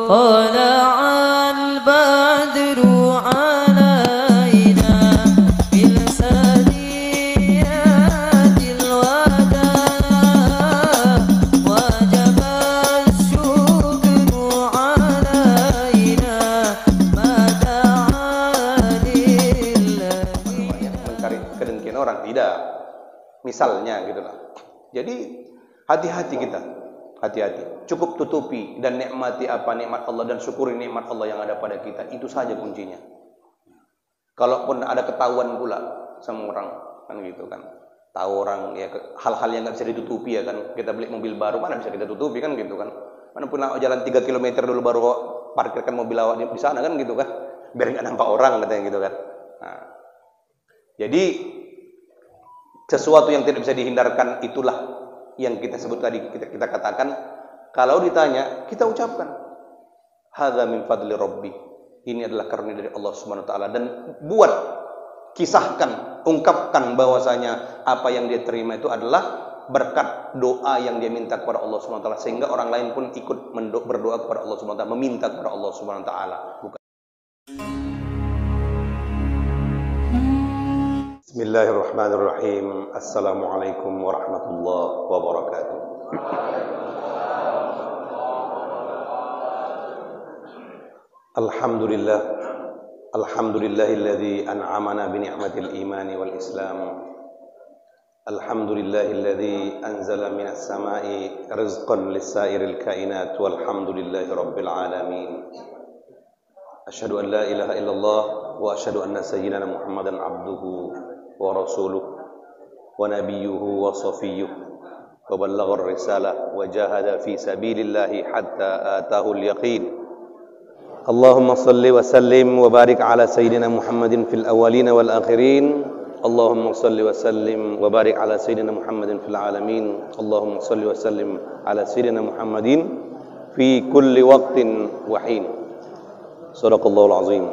طلع البدر علينا بالثنيات الوداع وجب الشكر علينا ما دعا لله. Mencari kedengkian orang tidak, misalnya gitu lah. Jadi hati-hati kita, hati-hati. Cukup tutupi dan nikmati apa nikmat Allah dan syukuri nikmat Allah yang ada pada kita. Itu saja kuncinya. Kalaupun ada ketahuan pula sama orang kan gitu kan, tahu orang ya hal-hal yang nggak bisa ditutupi ya kan. Kita beli mobil baru mana bisa kita tutupi kan gitu kan. Mana pun jalan 3 km dulu baru parkirkan mobil awak di sana kan gitu kan. Biar nggak nampak orang katanya gitu kan. Nah, jadi sesuatu yang tidak bisa dihindarkan itulah yang kita sebut tadi, kita katakan, kalau ditanya kita ucapkan hadza min fadli rabbi, ini adalah karunia dari Allah Subhanahu wa taala, dan buat kisahkan, ungkapkan bahwasanya apa yang dia terima itu adalah berkat doa yang dia minta kepada Allah Subhanahu wa taala, sehingga orang lain pun ikut berdoa kepada Allah Subhanahu wa taala, meminta kepada Allah Subhanahu wa taala. Bismillahirrahmanirrahim. Assalamualaikum warahmatullahi wabarakatuh. Alhamdulillah. Alhamdulillahilladzi an'amana bi ni'matil imani wal islam. Alhamdulillahilladzi anzala minas sama'i rizqan lis-sa'iril kainat walhamdulillahi rabbil alamin. Asyhadu an la ilaha illallah wa asyhadu anna sayyidina Muhammadan abduhu wa rasuluh wa nabiyyuhu wa safiyyuh wa ballagha ar-risalah wa jahada fi sabilillahi hatta atahu al-yaqin. Allahumma salli wa sallim wa barik ala sayyidina Muhammadin fil awwalin wal akhirin. Allahumma salli wa sallim wa barik ala sayyidina Muhammadin fil alamin. Allahumma salli wa sallim ala sayyidina Muhammadin fi kulli waqtin wa hin. Sadaqallahul azim.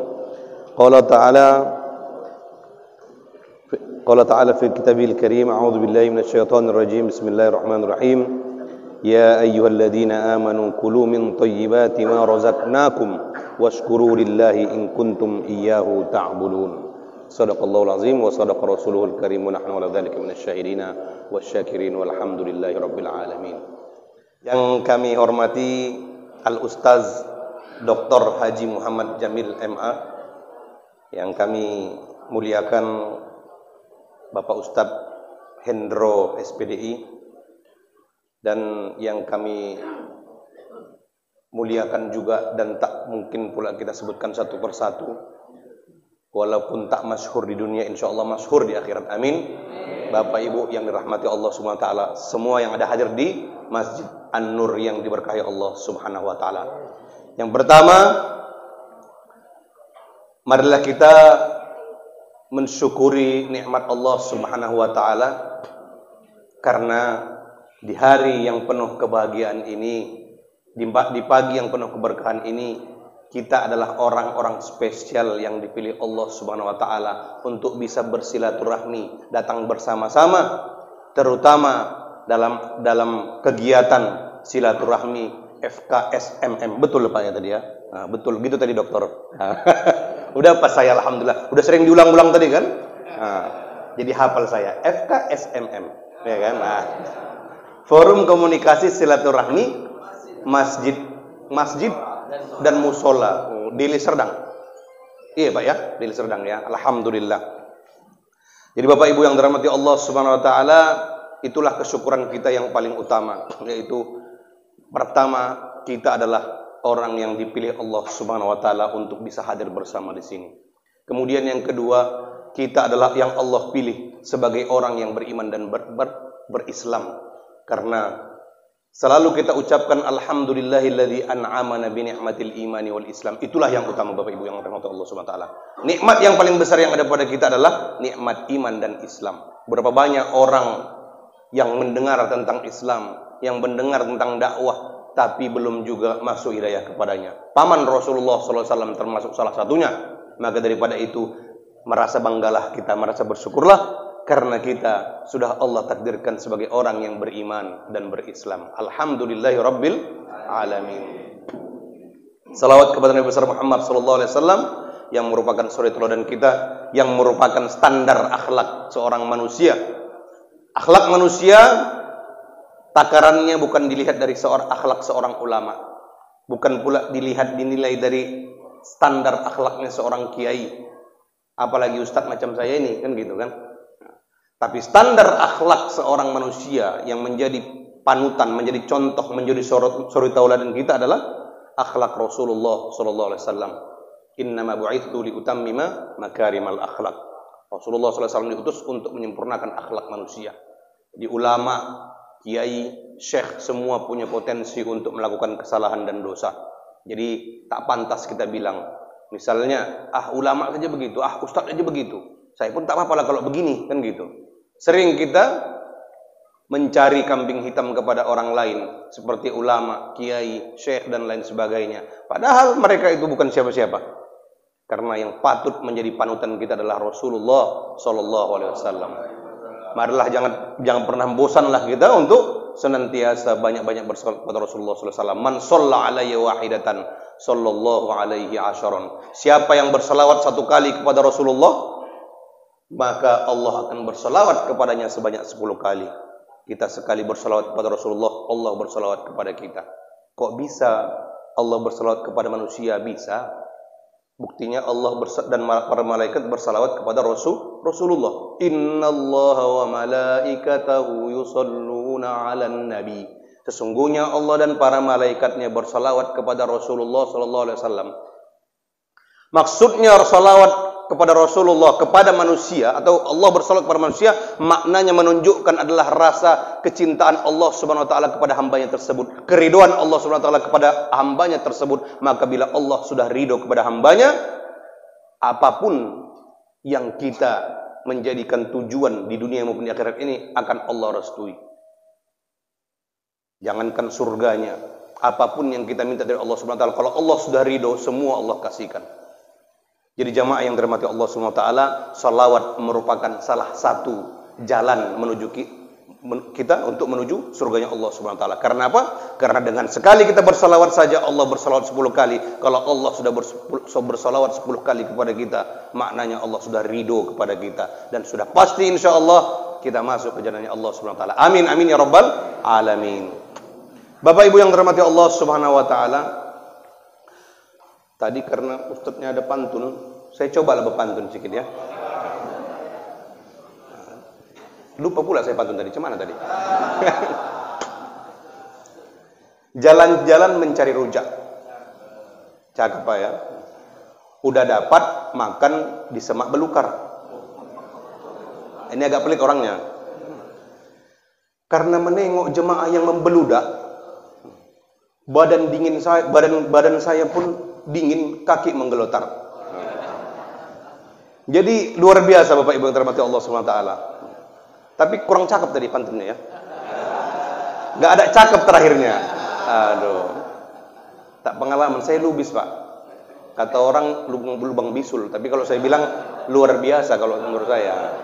قال تعالى في كتابه الكريم أعوذ بالله من الشيطان الرجيم بسم الله الرحمن الرحيم يا أيها الذين آمنوا كلوا من طيبات ما رزقناكم واشكروا لله إن كنتم إياه تعبدون صدق الله العظيم وصدق رسوله الكريم ونحن على ذلك من الشاهدين والشاكرين والحمد لله رب العالمين. Yang kami hormati Al-Ustaz Dr. Haji Muhammad Jamil MA, yang kami muliakan Bapak Ustadz Hendro SPDI, dan yang kami muliakan juga dan tak mungkin pula kita sebutkan satu persatu, walaupun tak masyhur di dunia, insya Allah masyhur di akhirat, amin. Bapak Ibu yang dirahmati Allah Subhanahu wa taala, semua yang ada hadir di Masjid An-Nur yang diberkahi Allah Subhanahu wa taala. Yang pertama, marilah kita mensyukuri nikmat Allah Subhanahu wa taala, karena di hari yang penuh kebahagiaan ini, di pagi yang penuh keberkahan ini, kita adalah orang-orang spesial yang dipilih Allah Subhanahu wa taala untuk bisa bersilaturahmi, datang bersama-sama, terutama dalam kegiatan silaturahmi FKSMM. Betul Pak ya tadi ya? Nah, betul gitu tadi dokter. Udah pas saya alhamdulillah, udah sering diulang-ulang tadi kan? Nah, jadi hafal saya FKSMM, ya kan? Nah, Forum Komunikasi Silaturahmi Masjid dan Musola di Liserdang. Iya Pak ya, di Liserdang ya. Alhamdulillah. Jadi Bapak Ibu yang dirahmati Allah Subhanahu wa taala, itulah kesyukuran kita yang paling utama, yaitu pertama, kita adalah orang yang dipilih Allah Subhanahu wa taala untuk bisa hadir bersama di sini. Kemudian yang kedua, kita adalah yang Allah pilih sebagai orang yang beriman dan berislam. Karena selalu kita ucapkan alhamdulillahilladzi an'amana bi ni'matil imani wal islam. Itulah yang utama Bapak Ibu yang dirahmati Allah Subhanahu wa taala. Nikmat yang paling besar yang ada pada kita adalah nikmat iman dan Islam. Berapa banyak orang yang mendengar tentang Islam, yang mendengar tentang dakwah, tapi belum juga masuk hidayah kepadanya. Paman Rasulullah SAW termasuk salah satunya. Maka daripada itu, merasa banggalah kita, merasa bersyukurlah, karena kita sudah Allah takdirkan sebagai orang yang beriman dan berislam. Alhamdulillahi Rabbil Alamin. Salawat kepada Nabi besar Muhammad sallallahu alaihi wasallam yang merupakan suri teladan kita, yang merupakan standar akhlak seorang manusia. Akhlak manusia takarannya bukan dilihat dari akhlak seorang ulama, bukan pula dinilai dari standar akhlaknya seorang kiai, apalagi ustadz macam saya ini, kan gitu kan. Tapi standar akhlak seorang manusia yang menjadi panutan, menjadi contoh, menjadi suri tauladan kita adalah akhlak Rasulullah sallallahu alaihi wasallam. Innama bu'itsu liutammima makarimal akhlak. Rasulullah sallallahu alaihi wasallam diutus untuk menyempurnakan akhlak manusia. Di ulama, kiai, syekh semua punya potensi untuk melakukan kesalahan dan dosa. Jadi tak pantas kita bilang, misalnya, ulama saja begitu, ustaz saja begitu. Saya pun tak apa-apa lah kalau begini, kan gitu. Sering kita mencari kambing hitam kepada orang lain, seperti ulama, kiai, syekh dan lain sebagainya. Padahal mereka itu bukan siapa-siapa. Karena yang patut menjadi panutan kita adalah Rasulullah sallallahu alaihi wasallam. Marilah jangan pernah bosanlah kita untuk senantiasa banyak-banyak bersalawat kepada Rasulullah sallallahu alaihi wasallam. Man shalla alayya wahidatan sallallahu alaihi asharon. Siapa yang bersalawat satu kali kepada Rasulullah, maka Allah akan bersalawat kepadanya sebanyak 10 kali. Kita sekali bersalawat kepada Rasulullah, Allah bersalawat kepada kita. Kok bisa Allah bersalawat kepada manusia? Bisa. Buktinya Allah dan para malaikat bersalawat kepada Rasulullah. Innallaha wa malaikatahu yusalluna 'alan nabi. Sesungguhnya Allah dan para malaikatnya bersalawat kepada Rasulullah sallallahu alaihi wasallam. Maksudnya salawat kepada Rasulullah kepada manusia, atau Allah bersalawat kepada manusia, maknanya menunjukkan adalah rasa kecintaan Allah Subhanahu wa taala kepada hambanya tersebut, keriduan Allah Subhanahu wa taala kepada hambanya tersebut. Maka bila Allah sudah ridho kepada hambanya, apapun yang kita menjadikan tujuan di dunia maupun di akhirat ini akan Allah restui. Jangankan surganya, apapun yang kita minta dari Allah Subhanahu wa taala, kalau Allah sudah ridho, semua Allah kasihkan. Jadi jamaah yang dirahmati Allah Subhanahu wa taala, salawat merupakan salah satu jalan menuju kita untuk menuju surganya Allah Subhanahu wa taala. Karena apa? Karena dengan sekali kita bersalawat saja Allah bersalawat 10 kali. Kalau Allah sudah bersalawat 10 kali kepada kita, maknanya Allah sudah ridho kepada kita dan sudah pasti insyaallah kita masuk ke jalannya Allah Subhanahu wa taala. Amin amin ya rabbal alamin. Bapak Ibu yang dirahmati Allah Subhanahu wa taala, tadi karena ustadznya ada pantun, saya cobalah berpantun sedikit ya. Lupa pula saya pantun tadi, cemana tadi? Jalan-jalan mencari rujak. Cakep Pak ya. Udah dapat makan di semak belukar. Ini agak pelik orangnya. Karena menengok jemaah yang membeludak, badan saya pun dingin, kaki menggelotar. Jadi luar biasa Bapak Ibu yang dirahmati Allah Subhanahu wa taala. Tapi kurang cakep tadi pantunnya ya. Gak ada cakep terakhirnya. Aduh. Tak pengalaman, saya lubis Pak. Kata orang lubang bisul, tapi kalau saya bilang luar biasa kalau menurut saya.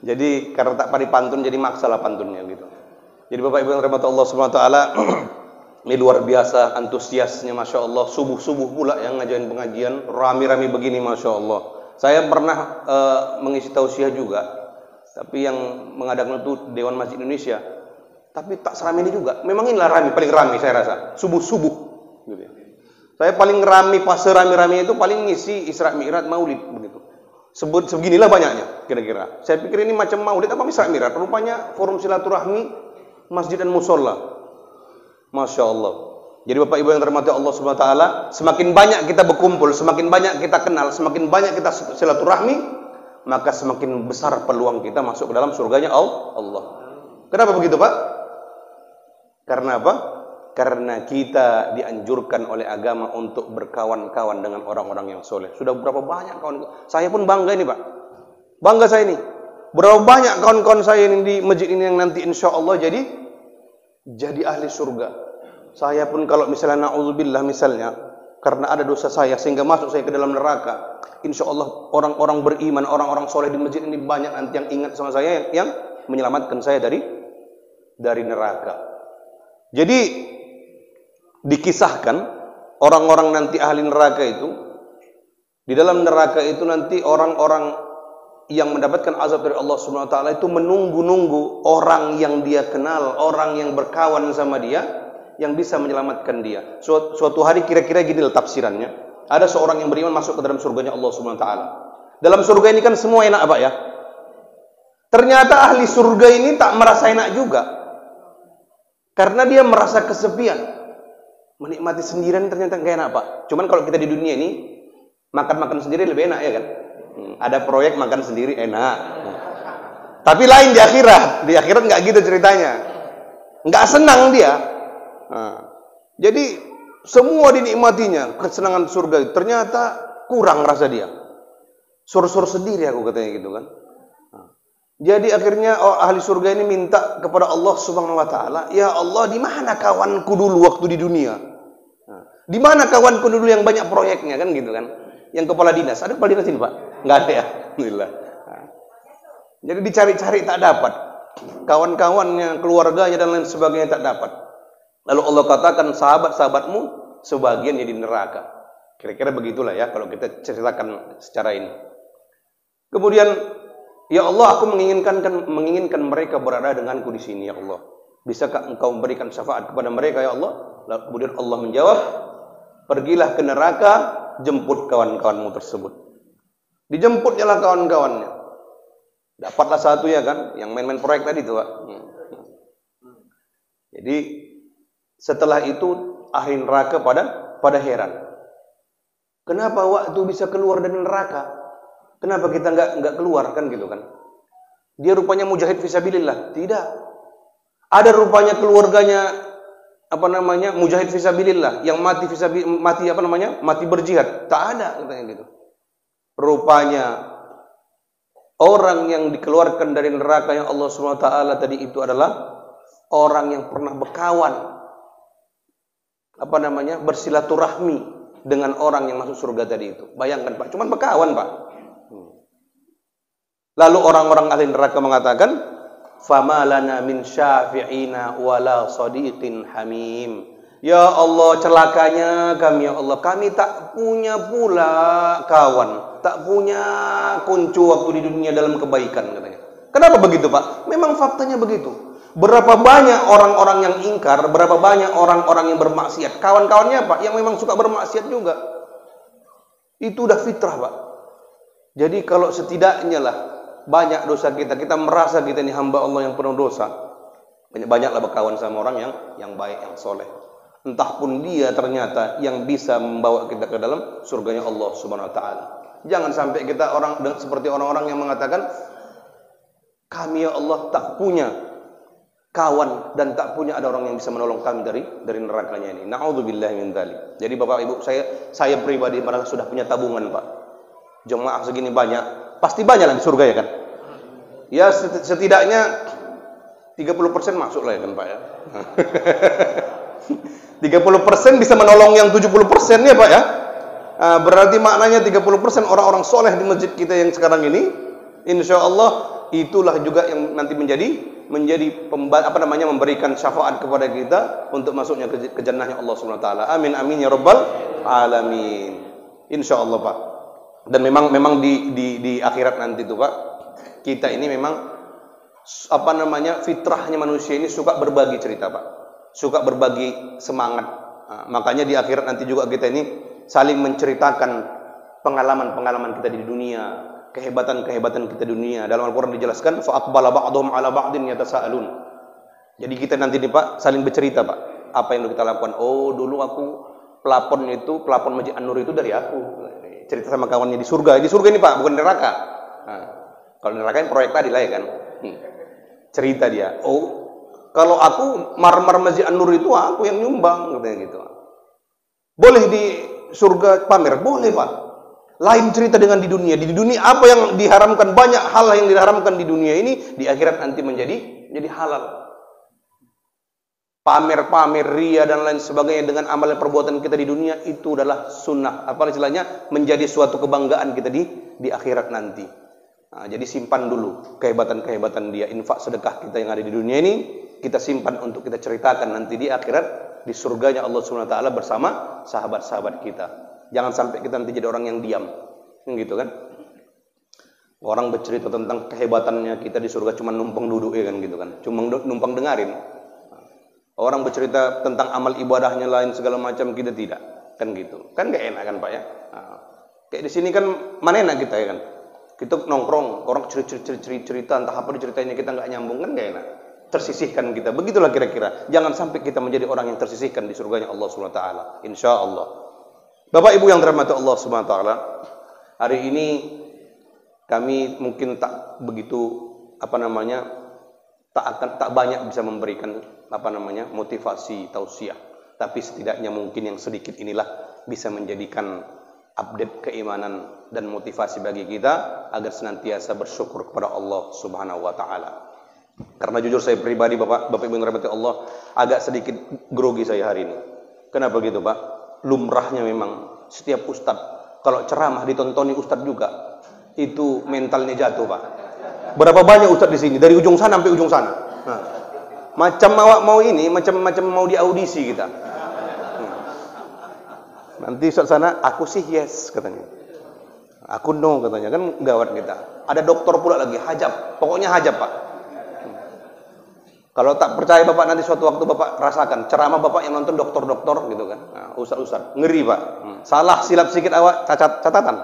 Jadi karena tak pandai pantun jadi maksalah pantunnya gitu. Jadi Bapak Ibu yang dirahmati Allah Subhanahu wa taala, ini luar biasa antusiasnya, Masya Allah. Subuh-subuh pula yang ngajarin pengajian, rami-rami begini, Masya Allah. Saya pernah mengisi tausiah juga, tapi yang mengadakan itu Dewan Masjid Indonesia. Tapi tak seramai ini juga. Memang inilah rami, paling rami saya rasa. Subuh-subuh. Gitu. Saya paling rami, pas serami-rami itu paling ngisi Isra Mi'raj Maulid begitu. Sebeginilah banyaknya kira-kira. Saya pikir ini macam Maulid apa Isra Mi'raj. Rupanya forum silaturahmi masjid dan musola. Masya Allah. Jadi Bapak Ibu yang dirahmati Allah Subhanahu wa taala, semakin banyak kita berkumpul, semakin banyak kita kenal, semakin banyak kita silaturahmi, maka semakin besar peluang kita masuk ke dalam surganya Allah. Kenapa begitu Pak? Karena apa? Karena kita dianjurkan oleh agama untuk berkawan-kawan dengan orang-orang yang soleh. Sudah berapa banyak kawan? Saya pun bangga ini Pak. Bangga saya ini. Berapa banyak kawan-kawan saya ini di masjid ini yang nanti insya Allah jadi ahli surga. Saya pun kalau misalnya na'udzubillah misalnya, karena ada dosa saya sehingga masuk saya ke dalam neraka, insya Allah orang-orang beriman, orang-orang soleh di masjid ini banyak nanti yang ingat sama saya, yang menyelamatkan saya dari neraka. Jadi dikisahkan orang-orang nanti ahli neraka itu, di dalam neraka itu nanti orang-orang yang mendapatkan azab dari Allah Subhanahu wa taala itu menunggu-nunggu orang yang dia kenal, orang yang berkawan sama dia yang bisa menyelamatkan dia. Suatu hari kira-kira gini tafsirannya. Ada seorang yang beriman masuk ke dalam surganya Allah Subhanahu wa taala. Dalam surga ini kan semua enak, Pak ya. Ternyata ahli surga ini tak merasa enak juga. Karena dia merasa kesepian. Menikmati sendirian ternyata enggak enak, Pak. Cuman kalau kita di dunia ini makan-makan sendiri lebih enak ya kan? Ada proyek makan sendiri enak. Tapi lain di akhirat. Di akhirat enggak gitu ceritanya. Enggak senang dia. Jadi semua dinikmatinya, kesenangan surga. Ternyata kurang rasa dia. Sur-sur sendiri aku katanya gitu kan. Jadi akhirnya ahli surga ini minta kepada Allah Subhanahu wa taala, "Ya Allah, di mana kawanku dulu waktu di dunia? Di mana kawanku dulu yang banyak proyeknya?" Kan gitu kan. Yang kepala dinas. Ada kepala dinas ini, Pak? Enggak ada ya. Alhamdulillah. Jadi dicari-cari tak dapat. Kawan-kawannya, keluarganya dan lain sebagainya tak dapat. Lalu Allah katakan, "Sahabat-sahabatmu sebagian jadi neraka." Kira-kira begitulah ya kalau kita ceritakan secara ini. Kemudian, "Ya Allah, aku menginginkan mereka berada denganku di sini, ya Allah. Bisakah engkau memberikan syafaat kepada mereka, ya Allah?" Lalu kemudian Allah menjawab, "Pergilah ke neraka, jemput kawan-kawanmu tersebut." Dijemputnya lah kawan-kawannya. Dapatlah satu ya kan, yang main-main proyek tadi tuh, Pak. Jadi setelah itu ahli neraka pada heran. Kenapa waktu bisa keluar dari neraka? Kenapa kita enggak keluar kan gitu kan? Dia rupanya mujahid fisabilillah. Tidak. Ada rupanya keluarganya mujahid fisabilillah yang mati berjihad. Tak ada katanya gitu. Rupanya orang yang dikeluarkan dari neraka yang Allah Subhanahu wa taala tadi itu adalah orang yang pernah berkawan bersilaturahmi dengan orang yang masuk surga tadi itu. Bayangkan, Pak, cuman berkawan, Pak. Lalu orang-orang ahli neraka mengatakan, "Fama lana min syafi'ina wala sadiqin hamim." Ya Allah, celakanya kami, ya Allah. Kami tak punya pula kawan, tak punya kuncu waktu di dunia dalam kebaikan katanya. Kenapa begitu, Pak? Memang faktanya begitu. Berapa banyak orang-orang yang ingkar, berapa banyak orang-orang yang bermaksiat. Kawan-kawannya, Pak, yang memang suka bermaksiat juga. Itu udah fitrah, Pak. Jadi kalau setidaknya lah banyak dosa kita merasa kita ini hamba Allah yang penuh dosa. Banyaklah berkawan sama orang yang baik, yang soleh. Entah pun dia ternyata yang bisa membawa kita ke dalam surganya Allah Subhanahu wa taala. Jangan sampai kita seperti orang-orang yang mengatakan, "Kami ya Allah tak punya kawan dan tak punya ada orang yang bisa menolong kami dari nerakanya ini." Na'udzubillahi min dzalik. Jadi Bapak Ibu, saya pribadi merasa sudah punya tabungan, Pak. Jemaah segini banyak, pasti banyak lah di surga ya kan? Ya setidaknya 30% masuk lah ya kan, Pak ya. 30% bisa menolong yang 70% ya, Pak ya. Berarti maknanya 30% orang-orang soleh di masjid kita yang sekarang ini, insya Allah itulah juga yang nanti menjadi memberikan syafaat kepada kita untuk masuknya ke jannahnya Allah Subhanahu wa taala. Amin amin ya rabbal alamin. Insyaallah, Pak. Dan memang di akhirat nanti tuh, Pak, kita ini memang fitrahnya manusia ini suka berbagi cerita, Pak. Suka berbagi semangat. Makanya di akhirat nanti juga kita ini saling menceritakan pengalaman-pengalaman kita di dunia, kehebatan-kehebatan kita di dunia. Dalam Al-Qur'an dijelaskan, fa aqbala ba'dhum 'ala ba'din yatasaalun. Jadi kita nanti nih, Pak, saling bercerita, Pak. Apa yang kita lakukan? Oh, dulu aku pelapon Masjid An-Nur itu dari aku. Cerita sama kawannya di surga. Di surga ini, Pak, bukan neraka. Kalau neraka kan proyek tadi lah ya kan. Cerita dia. Oh, kalau aku marmer Masjid An-Nur itu aku yang nyumbang katanya gitu. Boleh di surga pamer? Boleh, Pak. Lain cerita dengan di dunia. Di dunia apa yang diharamkan, banyak hal yang diharamkan di dunia ini di akhirat nanti menjadi halal. Pamer-pamer, ria dan lain sebagainya dengan amalan perbuatan kita di dunia itu adalah sunnah. Apa istilahnya? Menjadi suatu kebanggaan kita di akhirat nanti. Jadi simpan dulu kehebatan-kehebatan dia. Infak sedekah kita yang ada di dunia ini kita simpan untuk kita ceritakan nanti di akhirat di surganya Allah Subhanahu wa taala bersama sahabat-sahabat kita. Jangan sampai kita nanti jadi orang yang diam. Gitu kan? Orang bercerita tentang kehebatannya kita di surga cuma numpang duduk ya kan gitu kan. Cuma numpang dengarin. Orang bercerita tentang amal ibadahnya lain segala macam, kita tidak. Kan gitu. Kan gak enak kan Pak ya? Nah, kayak di sini kan mana enak kita ya kan? Kita nongkrong, orang cerita entah apa diceritainnya kita nggak nyambung, kan gak enak. Tersisihkan kita. Begitulah kira-kira. Jangan sampai kita menjadi orang yang tersisihkan di surganya Allah Subhanahu wa taala. Insyaallah. Bapak Ibu yang dirahmati Allah Subhanahu wa taala, hari ini kami mungkin tak begitu tak banyak bisa memberikan motivasi tausiah, tapi setidaknya mungkin yang sedikit inilah bisa menjadikan update keimanan dan motivasi bagi kita agar senantiasa bersyukur kepada Allah Subhanahu wa taala. Karena jujur saya pribadi Bapak Ibu yang dirahmati Allah, agak sedikit grogi saya hari ini. Kenapa gitu Pak? Lumrahnya memang setiap ustadz kalau ceramah ditontoni ustadz juga, itu mentalnya jatuh Pak. Berapa banyak ustadz di sini dari ujung sana sampai ujung sana. Nah, macam macam mau diaudisi kita. Nanti ustadz sana aku sih yes katanya. Aku no katanya, kan gawat kita. Ada dokter pula lagi, hajab. Pokoknya hajab Pak. Kalau tak percaya Bapak nanti suatu waktu Bapak rasakan ceramah Bapak yang nonton dokter-dokter gitu kan. Nah, ustadz ngeri Pak. Salah silap sedikit awak catatan.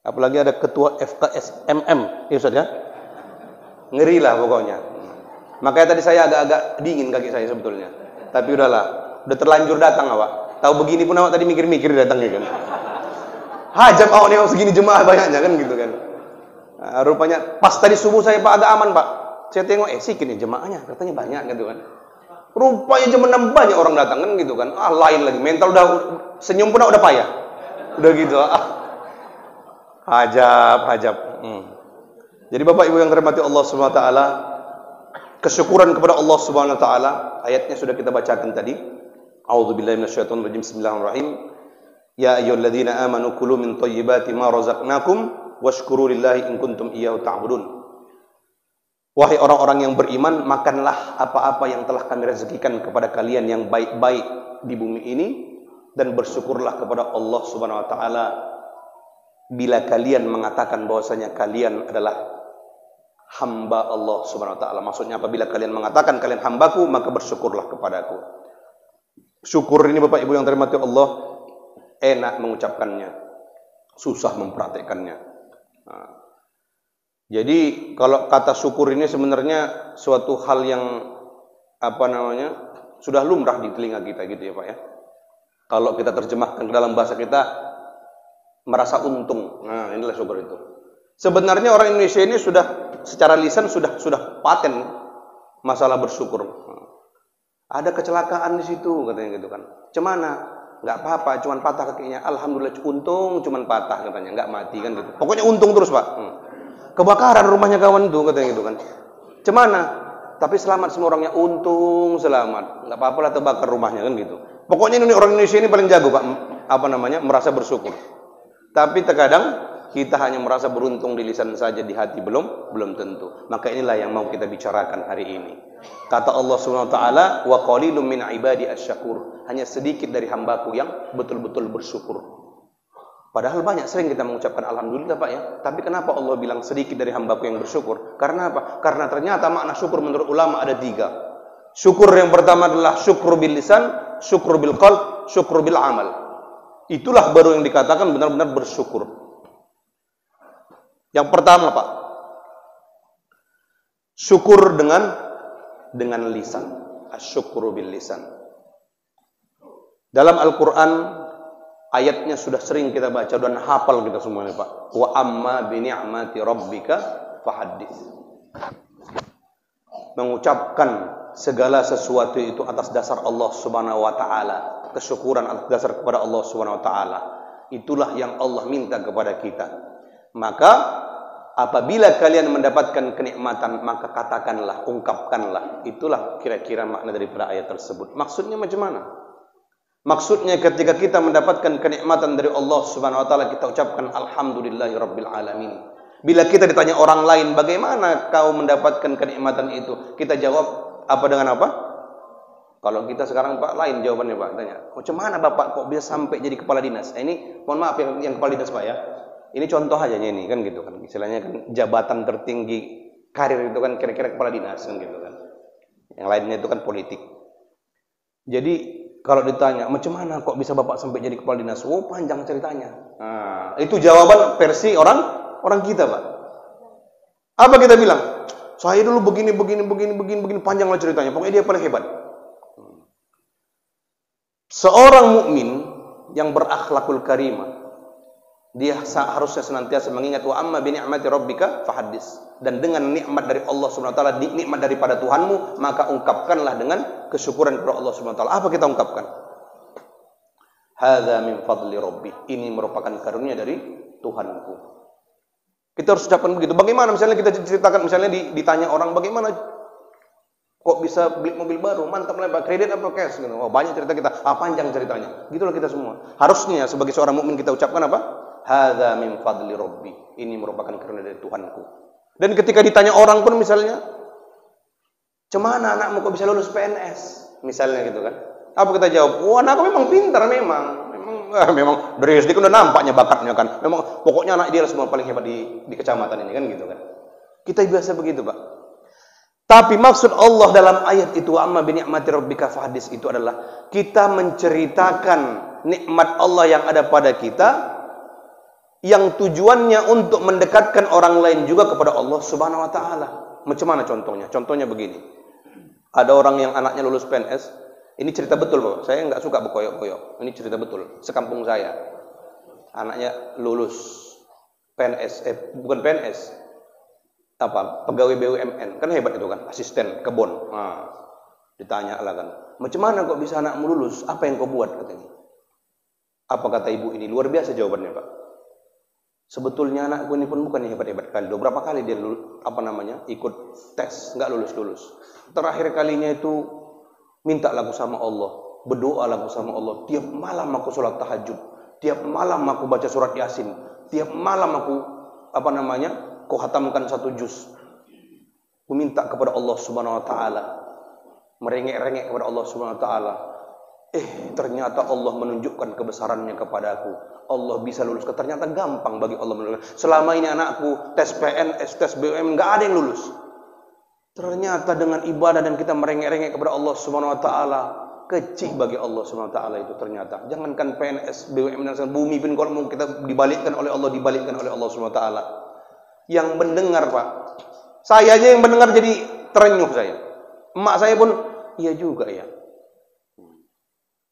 Apalagi ada ketua FKSMM, ya Ustaz ya. Ngeri lah pokoknya. Makanya tadi saya agak-agak dingin kaki saya sebetulnya. Tapi udahlah, udah terlanjur datang awak. Tahu begini pun awak tadi mikir-mikir datangnya kan. Hajab awak nih segini jemaah banyaknya kan gitu kan. Nah, rupanya pas tadi subuh saya Pak agak aman Pak. Saya tengok sikit nih jemaahnya, katanya banyak gitu kan. Rupanya jam 6 banyak orang datang kan gitu kan. Lain lagi, mental udah senyum pun udah payah. Udah gitu. Hajab. Jadi Bapak Ibu yang dirahmati Allah Subhanahu wa taala, kesyukuran kepada Allah Subhanahu wa taala, ayatnya sudah kita bacakan tadi. A'udzubillahi minasyaitonir rajim. Bismillahirrahmanirrahim. Ya ayyuhalladzina amanu kulu min thayyibati ma razaqnakum washkuru lillahi in kuntum iyyahu ta'budun. Wahai orang-orang yang beriman, makanlah apa-apa yang telah kami rezekikan kepada kalian yang baik-baik di bumi ini, dan bersyukurlah kepada Allah Subhanahu wa taala bila kalian mengatakan bahwasanya kalian adalah hamba Allah Subhanahu wa taala. Maksudnya apabila kalian mengatakan kalian hambaku, maka bersyukurlah kepadaku. Syukur ini Bapak Ibu yang dirahmati Allah, enak mengucapkannya, susah mempraktekannya. Nah, jadi kalau kata syukur ini sebenarnya suatu hal yang sudah lumrah di telinga kita gitu ya Pak ya. Kalau kita terjemahkan ke dalam bahasa kita, merasa untung. Nah, inilah syukur itu. Sebenarnya orang Indonesia ini sudah secara lisan sudah paten masalah bersyukur. Ada kecelakaan di situ katanya gitu kan. Cemana? Nggak apa-apa, cuman patah kakinya. Alhamdulillah, untung cuman patah katanya, nggak mati kan gitu. Pokoknya untung terus Pak. Kebakaran rumahnya kawan itu katanya gitu kan. Cemana? Tapi selamat semua orangnya, untung selamat. Nggak apa-apa lah terbakar rumahnya kan gitu. Pokoknya ini orang Indonesia ini paling jago Pak, merasa bersyukur. Tapi terkadang kita hanya merasa beruntung di lisan saja, di hati belum tentu. Maka inilah yang mau kita bicarakan hari ini. Kata Allah Subhanahu wa taala, wa qalilum min ibadi asyakur. Hanya sedikit dari hambaku yang betul-betul bersyukur. Padahal banyak sering kita mengucapkan alhamdulillah Pak ya. Tapi kenapa Allah bilang sedikit dari hambaku yang bersyukur? Karena apa? Karena ternyata makna syukur menurut ulama ada 3. Syukur yang pertama adalah syukur bil lisan, syukur bil qalb, syukur bil amal. Itulah baru yang dikatakan benar-benar bersyukur. Yang pertama Pak, syukur dengan lisan, asyukru bil lisan. Dalam Al-Quran ayatnya sudah sering kita baca dan hafal kita semuanya Pak. Wa amma bi ni'mati rabbika fahaddits. Mengucapkan segala sesuatu itu atas dasar Allah Subhanahu wa taala. Kesyukuran atas dasar kepada Allah Subhanahu wa taala. Itulah yang Allah minta kepada kita. Maka apabila kalian mendapatkan kenikmatan, maka katakanlah, ungkapkanlah. Itulah kira-kira makna daripada ayat tersebut. Maksudnya macam mana? Maksudnya ketika kita mendapatkan kenikmatan dari Allah Subhanahu wa taala, kita ucapkan alhamdulillahirabbil alamin. Bila kita ditanya orang lain, bagaimana kau mendapatkan kenikmatan itu? Kita jawab dengan apa? Kalau kita sekarang Pak lain jawabannya Pak, tanya, macam mana Bapak kok bisa sampai jadi kepala dinas? Nah, ini mohon maaf yang kepala dinas Pak ya. Ini contoh aja ini kan gitu kan. Istilahnya kan jabatan tertinggi karir itu kan kira-kira kepala dinas kan gitu kan. Yang lainnya itu kan politik. Jadi kalau ditanya, macam mana kok bisa Bapak sampai jadi kepala dinas? Oh, panjang ceritanya. Nah, itu jawaban versi orang kita, Pak. Apa kita bilang? Saya dulu begini, panjanglah ceritanya. Pokoknya dia paling hebat. Seorang mukmin yang berakhlakul karimah, dia harusnya senantiasa mengingat wa amma bi ni'mati rabbika fahaddis. Dan dengan nikmat dari Allah Subhanahu wa taala, nikmat daripada Tuhanmu, maka ungkapkanlah dengan kesyukuran kepada Allah Subhanahu wa taala. Apa kita ungkapkan? Hadza min fadli rabbi. Ini merupakan karunia dari Tuhanku. Kita harus ucapkan begitu. Bagaimana misalnya kita ceritakan, misalnya ditanya orang bagaimana kok bisa beli mobil baru, mantap lah Pak, kredit apa cash gitu. Oh, banyak cerita kita, panjang ceritanya. Gitulah kita semua. Harusnya sebagai seorang mukmin kita ucapkan apa? Hadza min fadli rabbi. Ini merupakan karunia dari Tuhanku. Dan ketika ditanya orang pun misalnya, "Cemana anakmu kok bisa lulus PNS?" Misalnya gitu kan. Apa kita jawab? "Oh, anakku memang pintar memang dari SD kan udah nampaknya bakatnya kan. Memang pokoknya anak dia semua paling hebat di kecamatan ini kan gitu kan." Kita biasa begitu, Pak. Tapi maksud Allah dalam ayat itu amma bi ni'mati rabbika fahaddis itu adalah kita menceritakan nikmat Allah yang ada pada kita, yang tujuannya untuk mendekatkan orang lain juga kepada Allah Subhanahu wa taala. Macam mana contohnya? Contohnya begini. Ada orang yang anaknya lulus PNS. Ini cerita betul, Pak. Saya nggak suka berkoyok-koyok. Ini cerita betul. Sekampung saya. Anaknya lulus PNS, bukan PNS. Pegawai BUMN. Kan hebat itu kan, asisten kebun. Nah, ditanya lah kan. Macam mana kok bisa anakmu lulus? Apa yang kau buat katanya? Apa kata ibu ini? Luar biasa jawabannya, Pak. Sebetulnya anakku ini pun bukan hebat-hebat kali. Berapa kali dia ikut tes, nggak lulus. Terakhir kalinya itu minta lagu sama Allah, berdoa lagu sama Allah. Tiap malam aku sholat tahajud, tiap malam aku baca surat Yasin, tiap malam aku kau hatamkan 1 juz. Aku minta kepada Allah Subhanahu wa taala, merengek-rengek kepada Allah Subhanahu wa taala. Ternyata Allah menunjukkan kebesarannya kepadaku. Allah bisa lulus. Ternyata gampang bagi Allah menulus. Selama ini anakku tes PNS, tes BUMN nggak ada yang lulus. Ternyata dengan ibadah dan kita merengek-rengek kepada Allah Subhanahu wa taala, kecil bagi Allah Subhanahu wa taala itu ternyata. Jangankan PNS, BUMN dan bumi pun kalau mau kita dibalikkan oleh Allah Subhanahu wa taala. Yang mendengar, Pak. Saya aja yang mendengar jadi terenyuh saya. Emak saya pun iya juga ya.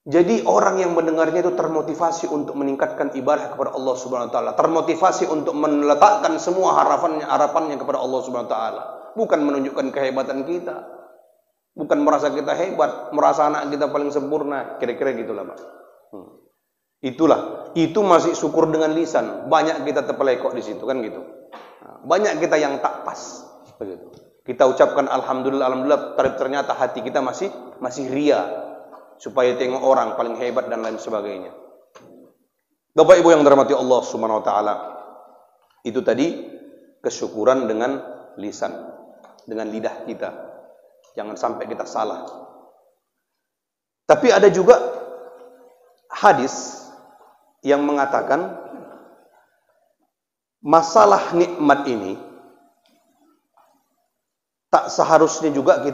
Jadi orang yang mendengarnya itu termotivasi untuk meningkatkan ibadah kepada Allah Subhanahu wa taala, termotivasi untuk meletakkan semua harapannya kepada Allah Subhanahu wa taala, bukan menunjukkan kehebatan kita. Bukan merasa kita hebat, merasa anak kita paling sempurna, kira-kira gitulah, Pak. Itu masih syukur dengan lisan. Banyak kita terpelekok di situ kan gitu. Banyak kita yang tak pas begitu. Kita ucapkan alhamdulillah, ternyata hati kita masih ria. Supaya tengok orang paling hebat dan lain sebagainya. Bapak Ibu yang dirahmati Allah Subhanahu wa taala. Itu tadi kesyukuran dengan lisan, dengan lidah kita. Jangan sampai kita salah. Tapi ada juga hadis yang mengatakan masalah nikmat ini tak seharusnya juga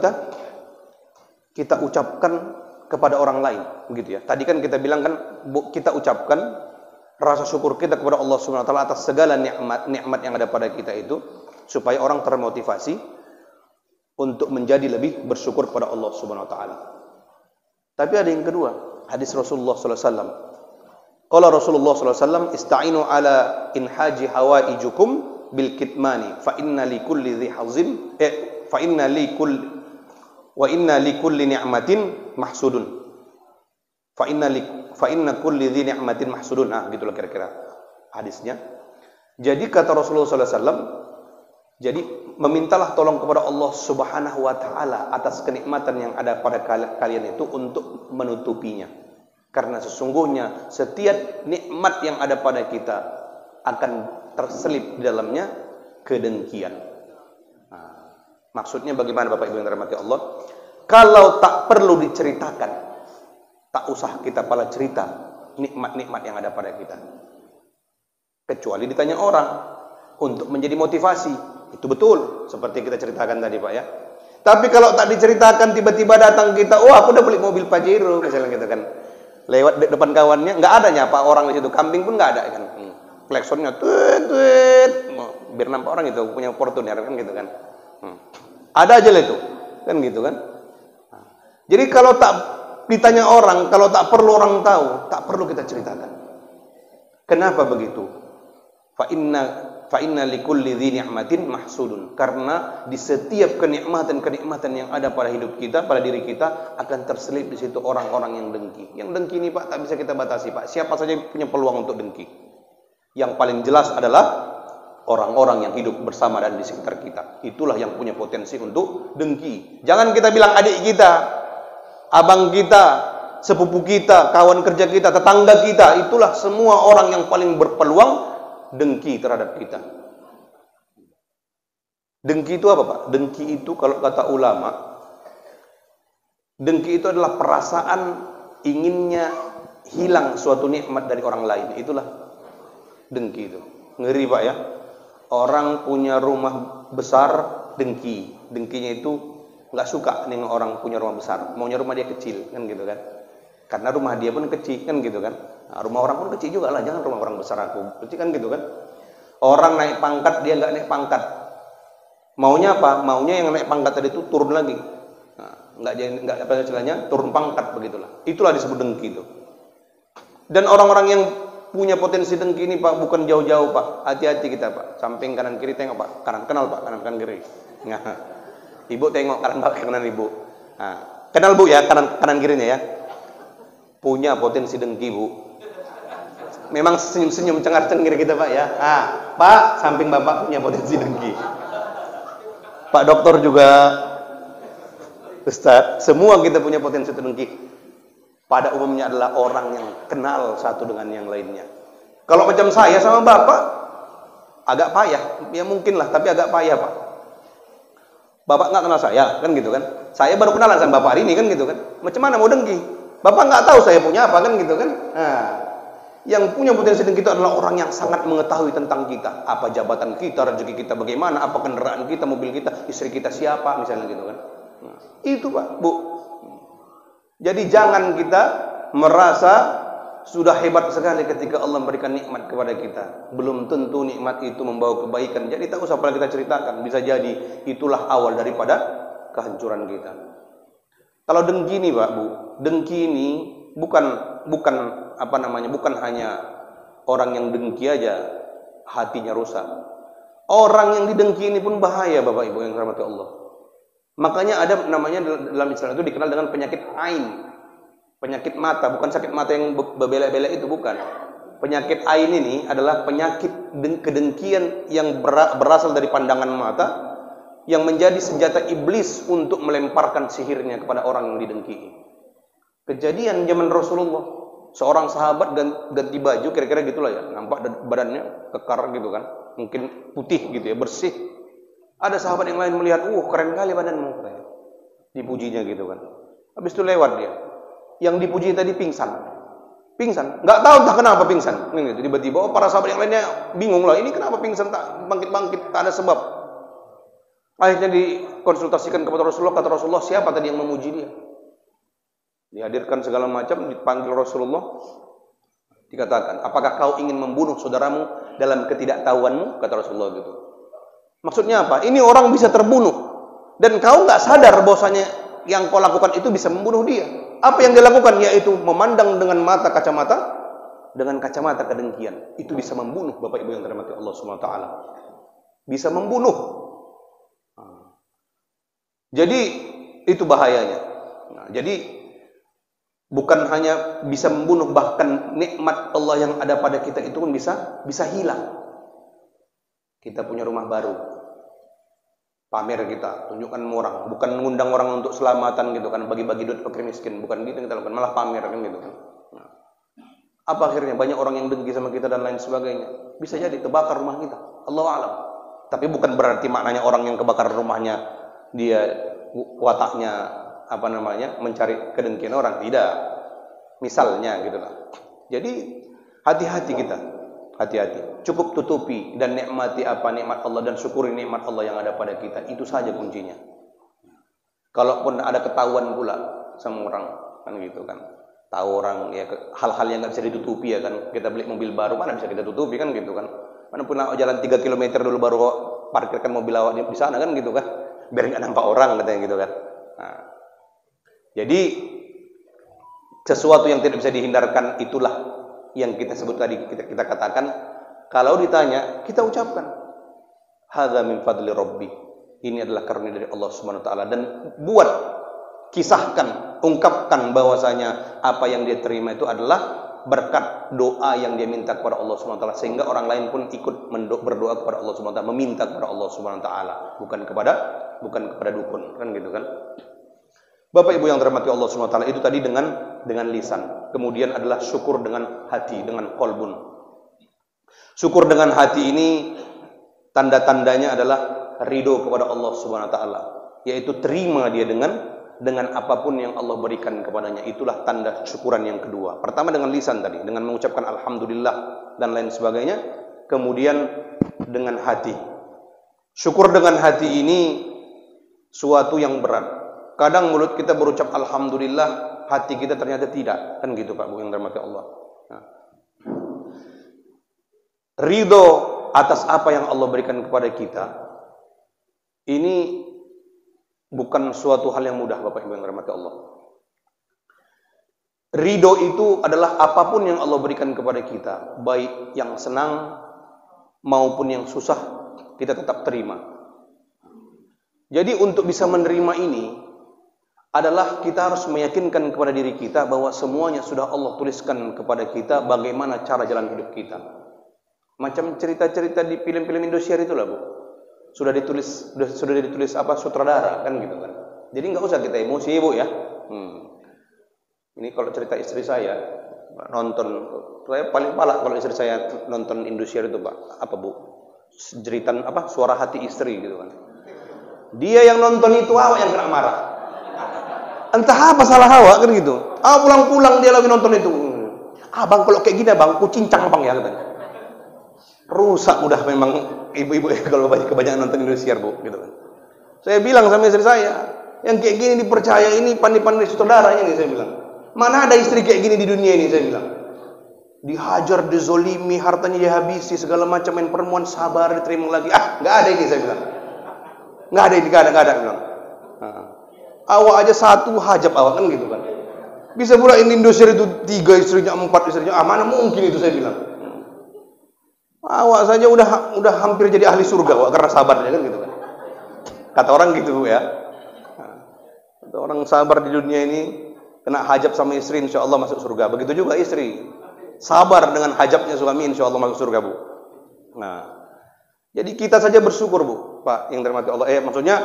kita ucapkan kepada orang lain, begitu ya. Tadi kan kita bilang kan kita ucapkan rasa syukur kita kepada Allah Subhanahu wa taala atas segala nikmat yang ada pada kita itu supaya orang termotivasi untuk menjadi lebih bersyukur kepada Allah Subhanahu wa taala. Tapi ada yang kedua, hadis Rasulullah sallallahu alaihi wasallam. Qala Rasulullah sallallahu alaihi wasallam, "Ista'inu ala inhaji hawaijukum bil kitmani fa inna likulli dhi hazin wa inna likulli ni'matin mahsudun." Fa inna kulli dhi ni'matin mahsudun. Gitulah kira-kira hadisnya. Jadi kata Rasulullah sallallahu alaihi wasallam, jadi memintalah tolong kepada Allah Subhanahu wa taala atas kenikmatan yang ada pada kalian itu untuk menutupinya. Karena sesungguhnya setiap nikmat yang ada pada kita akan terselip di dalamnya kedengkian. Maksudnya bagaimana Bapak Ibu yang dirahmati Allah? kalau tak perlu diceritakan, tak usah kita pala cerita nikmat-nikmat yang ada pada kita. Kecuali ditanya orang untuk menjadi motivasi. Itu betul, seperti kita ceritakan tadi Pak ya. Tapi kalau tak diceritakan, tiba-tiba datang kita, oh aku udah beli mobil Pajero misalnya gitu kan. Lewat depan kawannya, nggak ada nyapa orang di situ, kambing pun nggak ada kan. Klaksonnya tuet, biar nampak orang itu punya Fortuner kan gitu kan. Ada aja lah itu, kan gitu kan. Jadi kalau tak ditanya orang, kalau tak perlu orang tahu, tak perlu kita ceritakan. Kenapa begitu? Fa inna likulli dzi ni'matin mahsudun. Karena di setiap kenikmatan-kenikmatan yang ada pada hidup kita, pada diri kita, akan terselip di situ orang-orang yang dengki. Yang dengki ini Pak tak bisa kita batasi Pak. Siapa saja punya peluang untuk dengki. Yang paling jelas adalah orang-orang yang hidup bersama dan di sekitar kita. Itulah yang punya potensi untuk dengki. Jangan kita bilang adik kita, abang kita, sepupu kita, kawan kerja kita, tetangga kita. Itulah semua orang yang paling berpeluang dengki terhadap kita. Dengki itu apa Pak? Dengki itu kalau kata ulama, dengki itu adalah perasaan inginnya hilang suatu nikmat dari orang lain. Itulah dengki itu. Ngeri Pak ya. Orang punya rumah besar dengki. Dengkinya itu nggak suka nih orang punya rumah besar. Maunya rumah dia kecil kan gitu kan. Karena rumah dia pun kecil kan gitu kan. Nah, rumah orang pun kecil juga lah, jangan rumah orang besar aku. Kecil kan gitu kan. Orang naik pangkat, dia nggak naik pangkat. Maunya apa? Maunya yang naik pangkat tadi itu turun lagi. Nah, nggak apa istilahnya turun pangkat begitulah. Itulah disebut dengki itu. Dan orang-orang yang punya potensi dengki ini Pak bukan jauh-jauh Pak. Hati-hati kita Pak. Samping kanan kiri tengok Pak. Kanan kenal Pak, kanan kiri. Nah, ibu tengok kanan ibu. Nah, kenal Bu ya kanan kirinya ya. Punya potensi dengki Bu. Memang senyum-senyum cengar-cengir kita Pak ya. Pak, samping Bapak punya potensi dengki. Pak dokter juga, Ustaz, semua kita punya potensi dengki. Pada umumnya adalah orang yang kenal satu dengan yang lainnya. Kalau macam saya sama Bapak, agak payah. Ya mungkin lah, tapi agak payah Pak. Bapak nggak kenal saya, kan gitu kan. Saya baru kenalan sama Bapak hari ini, kan gitu kan. Macam mana mau dengki? Bapak nggak tahu saya punya apa, kan gitu kan. Nah, yang punya potensi dengki itu adalah orang yang sangat mengetahui tentang kita. Apa jabatan kita, rezeki kita bagaimana, apa kendaraan kita, mobil kita, istri kita siapa, misalnya gitu kan. Nah, itu Pak, Bu. Jadi jangan kita merasa sudah hebat sekali ketika Allah memberikan nikmat kepada kita. Belum tentu nikmat itu membawa kebaikan. Jadi tak usah pernah kita ceritakan. Bisa jadi itulah awal daripada kehancuran kita. Kalau dengki ini Pak, Bu, dengki ini bukan bukan hanya orang yang dengki aja hatinya rusak. Orang yang didengki ini pun bahaya Bapak Ibu yang dirahmati Allah. Makanya ada namanya dalam Islam itu dikenal dengan penyakit ain. Penyakit mata, bukan sakit mata yang berbela-bela itu, bukan. Penyakit ain ini adalah penyakit kedengkian yang berasal dari pandangan mata yang menjadi senjata iblis untuk melemparkan sihirnya kepada orang yang didengki. Kejadian zaman Rasulullah, seorang sahabat ganti baju, kira-kira gitulah ya, nampak badannya kekar gitu kan, mungkin putih gitu ya, bersih. Ada sahabat yang lain melihat, keren kali badanmu, dipujinya gitu kan. Habis itu lewat dia, yang dipuji tadi pingsan, nggak tahu entah kenapa pingsan, gitu. Tiba-tiba para sahabat yang lainnya bingung lah, ini kenapa pingsan, tak bangkit-bangkit, tak ada sebab. Akhirnya dikonsultasikan kepada Rasulullah, kata Rasulullah, siapa tadi yang memuji dia? Dihadirkan segala macam, dipanggil Rasulullah, dikatakan, apakah kau ingin membunuh saudaramu dalam ketidaktahuanmu? Kata Rasulullah gitu. Maksudnya apa? Ini orang bisa terbunuh dan kau nggak sadar bahwasanya yang kau lakukan itu bisa membunuh dia. Apa yang dia lakukan? Yaitu memandang dengan kacamata kedengkian. Itu bisa membunuh Bapak Ibu yang dirahmati Allah Subhanahu wa taala. Bisa membunuh. Jadi itu bahayanya. Nah, jadi bukan hanya bisa membunuh, bahkan nikmat Allah yang ada pada kita itu pun bisa hilang. Kita punya rumah baru, pamer kita, tunjukkan orang, bukan mengundang orang untuk selamatan gitu kan, bagi-bagi duit fakir miskin, bukan gitu yang kita lakukan, malah pamer kan gitu kan. Nah, apa akhirnya? Banyak orang yang dengki sama kita dan lain sebagainya. Bisa jadi terbakar rumah kita, Allahu a'lam. Tapi bukan berarti maknanya orang yang kebakar rumahnya dia wataknya mencari kedengkian orang, tidak. Misalnya gitulah. Jadi hati-hati kita. Hati-hati. Cukup tutupi dan nikmati nikmat Allah dan syukuri nikmat Allah yang ada pada kita. Itu saja kuncinya. Kalaupun ada ketahuan pula sama orang, kan gitu kan. Tahu orang ya hal-hal yang nggak bisa ditutupi ya kan. Kita beli mobil baru mana bisa kita tutupi kan gitu kan. Mana pun jalan 3 km dulu baru parkirkan mobil awak di sana kan gitu kan. Biar nggak nampak orang katanya gitu kan. Nah, jadi sesuatu yang tidak bisa dihindarkan itulah yang kita sebut tadi, kita katakan kalau ditanya kita ucapkan hadza min fadli rabbi, ini adalah karunia dari Allah Subhanahu wa taala, dan kisahkan, ungkapkan bahwasanya apa yang dia terima itu adalah berkat doa yang dia minta kepada Allah Subhanahu wa taala, sehingga orang lain pun ikut berdoa kepada Allah Subhanahu wa taala, meminta kepada Allah Subhanahu wa taala, bukan kepada dukun, kan gitu kan. Bapak Ibu yang dirahmati Allah Subhanahu wa taala, itu tadi dengan lisan. Kemudian adalah syukur dengan hati, dengan qalbun. Syukur dengan hati ini tanda-tandanya adalah ridho kepada Allah Subhanahu wa taala, yaitu terima dia dengan apapun yang Allah berikan kepadanya. Itulah tanda syukuran yang kedua. Pertama dengan lisan tadi, dengan mengucapkan alhamdulillah dan lain sebagainya. Kemudian dengan hati. Syukur dengan hati ini suatu yang berat. Kadang mulut kita berucap alhamdulillah, hati kita ternyata tidak. Kan gitu Pak Bu yang dirahmati Allah. Nah. Ridho atas apa yang Allah berikan kepada kita, ini bukan suatu hal yang mudah Bapak Ibu yang dirahmati Allah. Ridho itu adalah apapun yang Allah berikan kepada kita, baik yang senang maupun yang susah, kita tetap terima. Jadi untuk bisa menerima ini adalah kita harus meyakinkan kepada diri kita bahwa semuanya sudah Allah tuliskan kepada kita, bagaimana cara jalan hidup kita. Macam cerita-cerita di film-film Indosiar itulah Bu. Sudah ditulis sutradara kan gitu kan. Jadi nggak usah kita emosi Bu ya. Ini kalau cerita istri saya nonton, saya paling palak kalau istri saya nonton Indosiar itu Pak. Apa Bu? Jeritan suara hati istri gitu kan. Dia yang nonton itu, awak yang kena marah. Entah apa salah awak kan gitu. Pulang-pulang dia lagi nonton itu. Bang kalau kayak gini bang, ku cincang bang ya katanya. Rusak udah memang ibu-ibu kalau kebanyakan nonton Indosiar Bu gitu kan. Saya bilang sama istri saya, yang kayak gini dipercaya ini pandai-pandai saudaranya nih, saya bilang. Mana ada istri kayak gini di dunia ini, saya bilang. Dihajar, dizolimi, hartanya dihabisi, segala macam, main perempuan, sabar, diterima lagi. Nggak ada ini, saya bilang. Nggak ada bilang. Awak aja satu hajab awak kan gitu kan. Bisa pula ini Indosiar itu 3 istrinya, 4 istrinya. Mana mungkin itu, saya bilang. Awak saja udah hampir jadi ahli surga awak karena sabarnya kan gitu kan. Kata orang gitu ya. Kata orang sabar di dunia ini kena hajab sama istri, insya Allah masuk surga. Begitu juga istri sabar dengan hajabnya suami, insya Allah masuk surga Bu. Nah, jadi kita saja bersyukur Bu, Pak yang dirahmati Allah. Maksudnya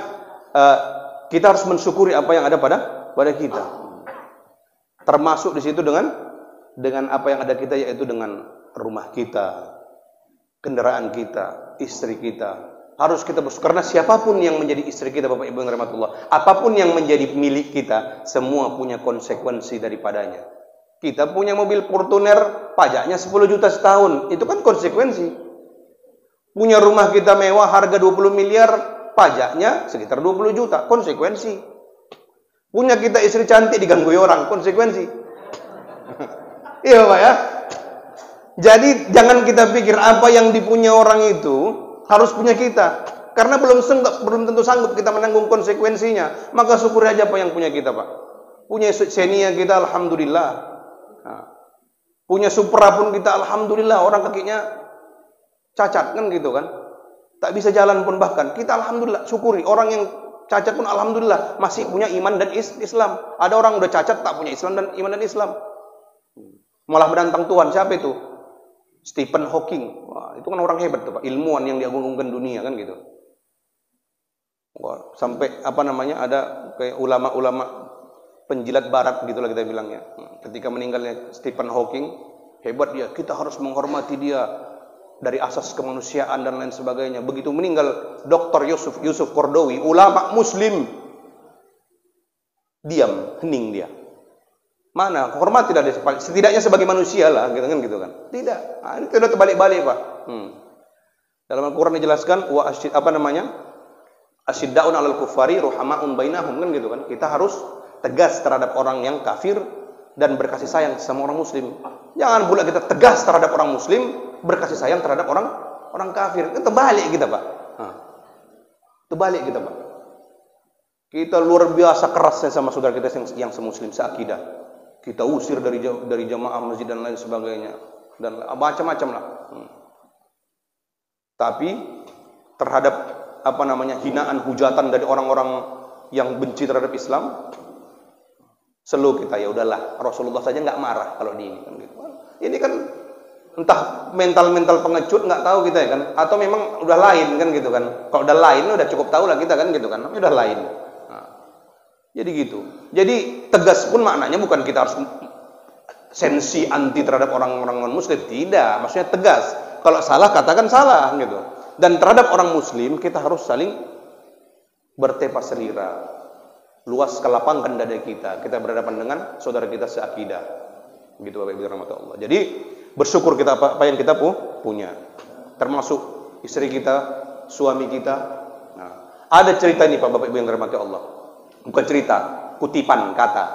kita harus mensyukuri apa yang ada pada kita. Termasuk di situ dengan apa yang ada kita, yaitu dengan rumah kita, kendaraan kita, istri kita. Harus kita bersyukur, karena siapapun yang menjadi istri kita Bapak Ibu yang dirahmati Allah, apapun yang menjadi milik kita, semua punya konsekuensi daripadanya. Kita punya mobil Fortuner, pajaknya 10 juta setahun, itu kan konsekuensi. Punya rumah kita mewah, harga 20 miliar, pajaknya sekitar 20 juta, konsekuensi. Punya kita istri cantik, diganggu orang, konsekuensi. Iya Bapak ya. Jadi jangan kita pikir apa yang dipunya orang itu harus punya kita, karena belum tentu sanggup kita menanggung konsekuensinya. Maka syukuri aja apa yang punya kita Pak. Punya Xenia kita, alhamdulillah. Punya Supra pun kita, alhamdulillah. Orang kakinya cacat kan gitu kan, tak bisa jalan pun bahkan kita alhamdulillah syukuri. Orang yang cacat pun alhamdulillah masih punya iman dan Islam. Ada orang udah cacat tak punya Islam dan iman dan Islam, malah menantang Tuhan. Siapa itu? Stephen Hawking. Wah, itu kan orang hebat tuh Pak, ilmuwan yang diagung-agungkan dunia kan gitu. Wah, sampai ada kayak ulama-ulama penjilat barat gitulah kita bilangnya. Ketika meninggalnya Stephen Hawking, hebat dia, kita harus menghormati dia dari asas kemanusiaan dan lain sebagainya. Begitu meninggal Dr. Yusuf Qaradawi, ulama muslim, Diam, hening dia. Mana? Hormatilah dia, setidaknya sebagai manusia lah, gitu kan. Tidak. Nah, ini sudah terbalik-balik, Pak. Dalam Al-Qur'an dijelaskan Asyidda'un 'alal kuffari ruhama'un bainahum, kan gitu kan. Kita harus tegas terhadap orang yang kafir dan berkasih sayang sama orang muslim. Jangan pula kita tegas terhadap orang muslim, berkasih sayang terhadap orang kafir. Itu terbalik kita, Pak. Terbalik kita, Pak. Kita luar biasa kerasnya sama saudara kita yang semuslim, seakidah. Kita usir dari jamaah masjid dan lain sebagainya, dan macam-macam lah. Tapi terhadap hinaan, hujatan dari orang-orang yang benci terhadap Islam, selalu kita ya udahlah, Rasulullah saja nggak marah kalau di ini kan gitu. Ini kan entah mental pengecut, nggak tahu kita ya kan, atau memang udah lain kan gitu kan. Kalau udah lain udah cukup tahu lah kita kan gitu kan, udah lain. Jadi gitu. Jadi tegas pun maknanya bukan kita harus sensi anti terhadap orang-orang non-muslim, tidak. Maksudnya tegas. Kalau salah katakan salah gitu. Dan terhadap orang muslim kita harus saling bertepas selira. Luas kelapangkan dada kita. Kita berhadapan dengan saudara kita seakidah. Gitu Bapak Ibu rahmati Allah. Jadi bersyukur kita apa yang kita punya. Termasuk istri kita, suami kita. Nah, ada cerita ini Pak Bapak Ibu yang dirahmati Allah. Bukan cerita, kutipan kata.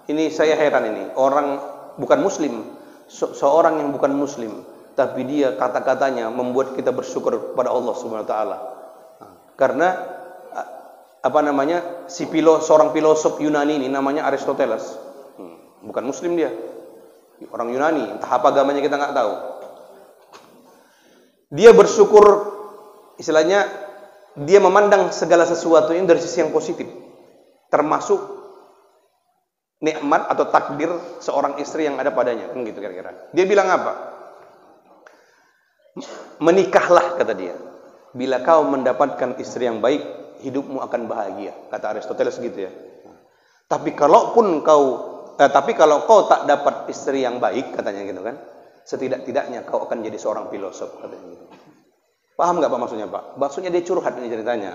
Ini saya heran ini. Orang bukan muslim, seorang yang bukan muslim, tapi dia kata-katanya membuat kita bersyukur kepada Allah Subhanahu wa taala. Karena seorang filosof Yunani ini namanya Aristoteles. Bukan muslim dia. Orang Yunani, entah apa agamanya kita nggak tahu. Dia bersyukur, istilahnya dia memandang segala sesuatu ini dari sisi yang positif. Termasuk nikmat atau takdir seorang istri yang ada padanya, kan gitu kira-kira. Dia bilang apa? Menikahlah, kata dia. Bila kau mendapatkan istri yang baik, hidupmu akan bahagia, kata Aristoteles gitu ya. Tapi kalau kau tak dapat istri yang baik, katanya gitu kan, setidak-tidaknya kau akan jadi seorang filosof, katanya gitu. Paham nggak Pak maksudnya Pak? Maksudnya dia curhat ini ceritanya.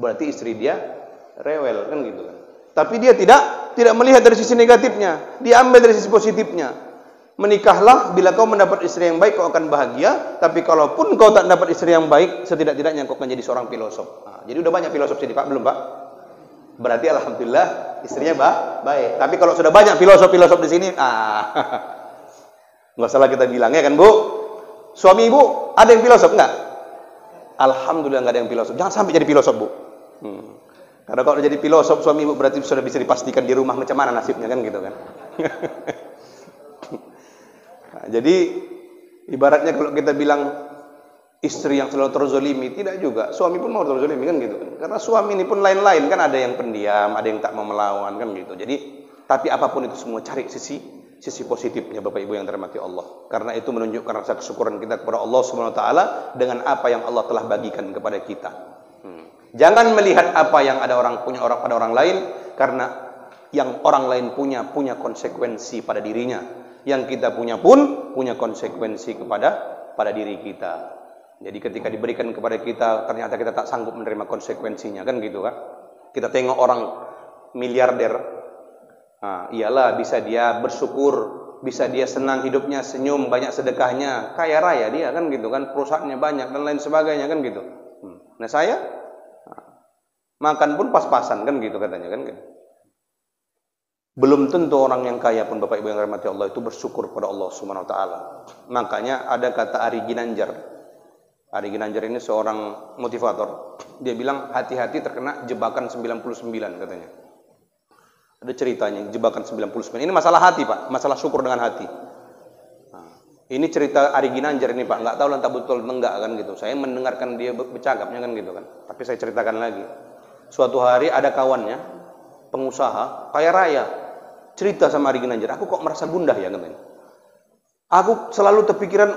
Berarti istri dia rewel kan gitu kan. Tapi dia tidak melihat dari sisi negatifnya, dia ambil dari sisi positifnya. Menikahlah, bila kau mendapat istri yang baik kau akan bahagia, tapi kalaupun kau tak dapat istri yang baik, setidak-tidaknya kau akan jadi seorang filosof. Jadi udah banyak filosof sini Pak, belum Pak? Berarti alhamdulillah istrinya baik. Tapi kalau sudah banyak filosof di sini, nggak salah kita bilang ya kan Bu? Suami Ibu ada yang filosof enggak? Alhamdulillah nggak ada yang filosof. Jangan sampai jadi filosof Bu. Karena kalau jadi filosof suami Ibu berarti sudah bisa dipastikan di rumah macam mana nasibnya kan gitu kan. Nah, jadi ibaratnya kalau kita bilang istri yang selalu terzolimi, tidak juga. Suami pun mau terzolimi kan gitu kan. Karena suami ini pun lain-lain kan, ada yang pendiam, ada yang tak mau melawan kan gitu. Jadi tapi apapun itu semua cari sisi positifnya Bapak Ibu yang dirahmati Allah. Karena itu menunjukkan rasa kesyukuran kita kepada Allah Subhanahu wa taala dengan apa yang Allah telah bagikan kepada kita. Jangan melihat apa yang ada pada orang lain, karena yang orang lain punya konsekuensi pada dirinya. Yang kita punya pun punya konsekuensi pada diri kita. Jadi ketika diberikan kepada kita, ternyata kita tak sanggup menerima konsekuensinya kan gitu kan. Kita tengok orang miliarder, iyalah bisa dia bersyukur, bisa dia senang hidupnya, senyum, banyak sedekahnya, kaya raya dia kan gitu kan, perusahaannya banyak dan lain sebagainya kan gitu. Nah saya makan pun pas-pasan kan gitu katanya kan gitu. Belum tentu orang yang kaya pun Bapak Ibu yang dirahmati Allah itu bersyukur kepada Allah Subhanahu wa taala. Makanya ada kata Ari Ginanjar. Ari Ginanjar ini seorang motivator. Dia bilang hati-hati terkena jebakan 99 katanya. Ada ceritanya jebakan 99. Ini masalah hati Pak, masalah syukur dengan hati. Ini cerita Ari Ginanjar ini Pak, nggak tahu entah betul enggak kan gitu. Saya mendengarkan dia bercakapnya kan gitu kan. Tapi saya ceritakan lagi. Suatu hari ada kawannya, pengusaha, kaya raya, cerita sama Ari Ginanjar, aku kok merasa gundah ya katanya. Aku selalu terpikiran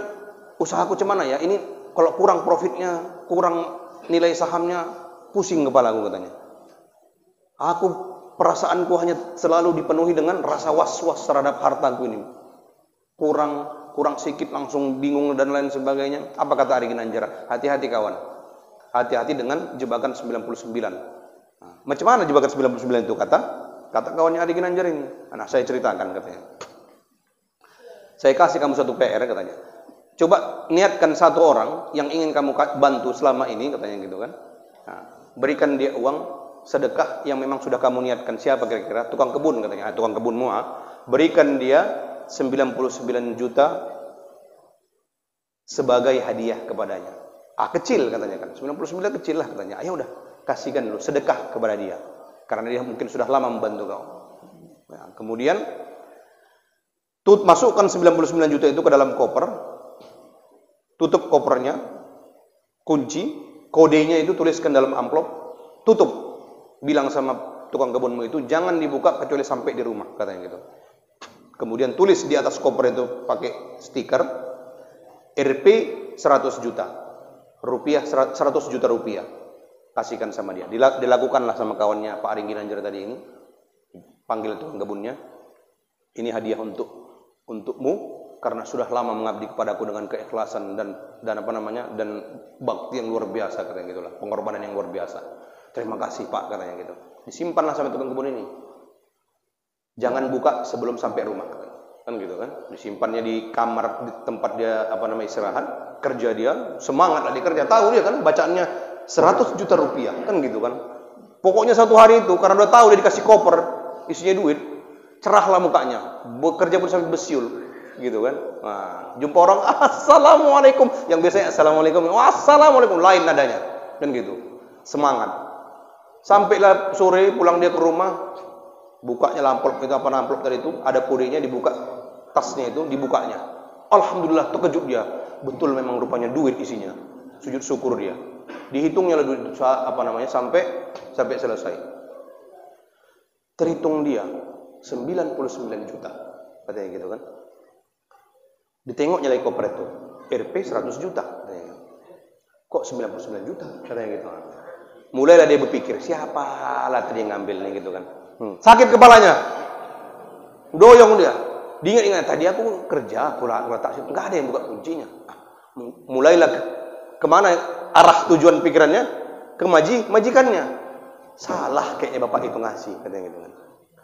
usahaku cuman ya, ini kalau kurang profitnya, kurang nilai sahamnya, pusing kepala aku katanya. Perasaanku hanya selalu dipenuhi dengan rasa was-was terhadap hartaku ini. Kurang sedikit langsung bingung dan lain sebagainya. Apa kata Ari Ginanjar? Hati-hati kawan. Hati-hati dengan jebakan 99. Macam mana jebakan 99 itu kata? Kata kawannya Adi Ginanjar ini, anak saya ceritakan katanya. Saya kasih kamu satu PR katanya. Coba niatkan satu orang yang ingin kamu bantu selama ini katanya gitu kan. Nah, berikan dia uang sedekah yang memang sudah kamu niatkan. Siapa kira-kira? Tukang kebun katanya. Tukang kebunmu, berikan dia 99 juta sebagai hadiah kepadanya. Kecil katanya kan. 99 kecil lah katanya. Ayo udah, kasihkan dulu sedekah kepada dia. Karena dia mungkin sudah lama membantu kau. Nah, kemudian masukkan 99 juta itu ke dalam koper. Tutup kopernya, kunci, kodenya itu tuliskan dalam amplop, tutup. Bilang sama tukang kebunmu itu jangan dibuka kecuali sampai di rumah katanya gitu. Kemudian tulis di atas koper itu pakai stiker Rp 100 juta. Rupiah 100 juta rupiah. Kasihkan sama dia. Dilakukanlah sama kawannya Pak Ari Ginanjar tadi ini. Panggil tukang kebunnya. Ini hadiah untukmu karena sudah lama mengabdi kepadaku dengan keikhlasan dan apa namanya dan bakti yang luar biasa katanya gitulah. Pengorbanan yang luar biasa. Terima kasih Pak katanya gitu. Disimpanlah sama tukang kebun ini. Jangan buka sebelum sampai rumah kan gitu kan. Disimpannya di kamar di tempat dia istirahat, kerja dia, semangat lah dia kerja. Tahu dia kan bacaannya 100 juta rupiah kan gitu kan. Pokoknya satu hari itu karena udah tahu dia dikasih koper isinya duit, cerahlah mukanya. Bekerja pun sampai besiul gitu kan. Nah, jumpa orang assalamualaikum, yang biasanya assalamualaikum, wassalamualaikum, lain nadanya dan gitu. Semangat. Sampailah sore pulang dia ke rumah, bukanya amplop itu amplop tadi itu ada kodenya, dibuka tasnya itu dibukanya. Alhamdulillah terkejut dia. Betul memang rupanya duit isinya. Sujud syukur dia. Dihitungnya lah duit sampai selesai. Terhitung dia 99 juta. Katanya gitu kan. Ditengoknya lagi koper itu. Rp 100 juta. Katanya. Kok 99 juta? Katanya gitu. Mulailah dia berpikir, siapa lah tadi yang ngambil nih gitu kan. Sakit kepalanya. Doyong dia. Diingat-ingat tadi aku kerja, aku letak situ, enggak ada yang buka kuncinya. Mulailah kemana arah tujuan pikirannya? Ke majikannya. Salah kayaknya bapak itu ngasih katanya gitu kan.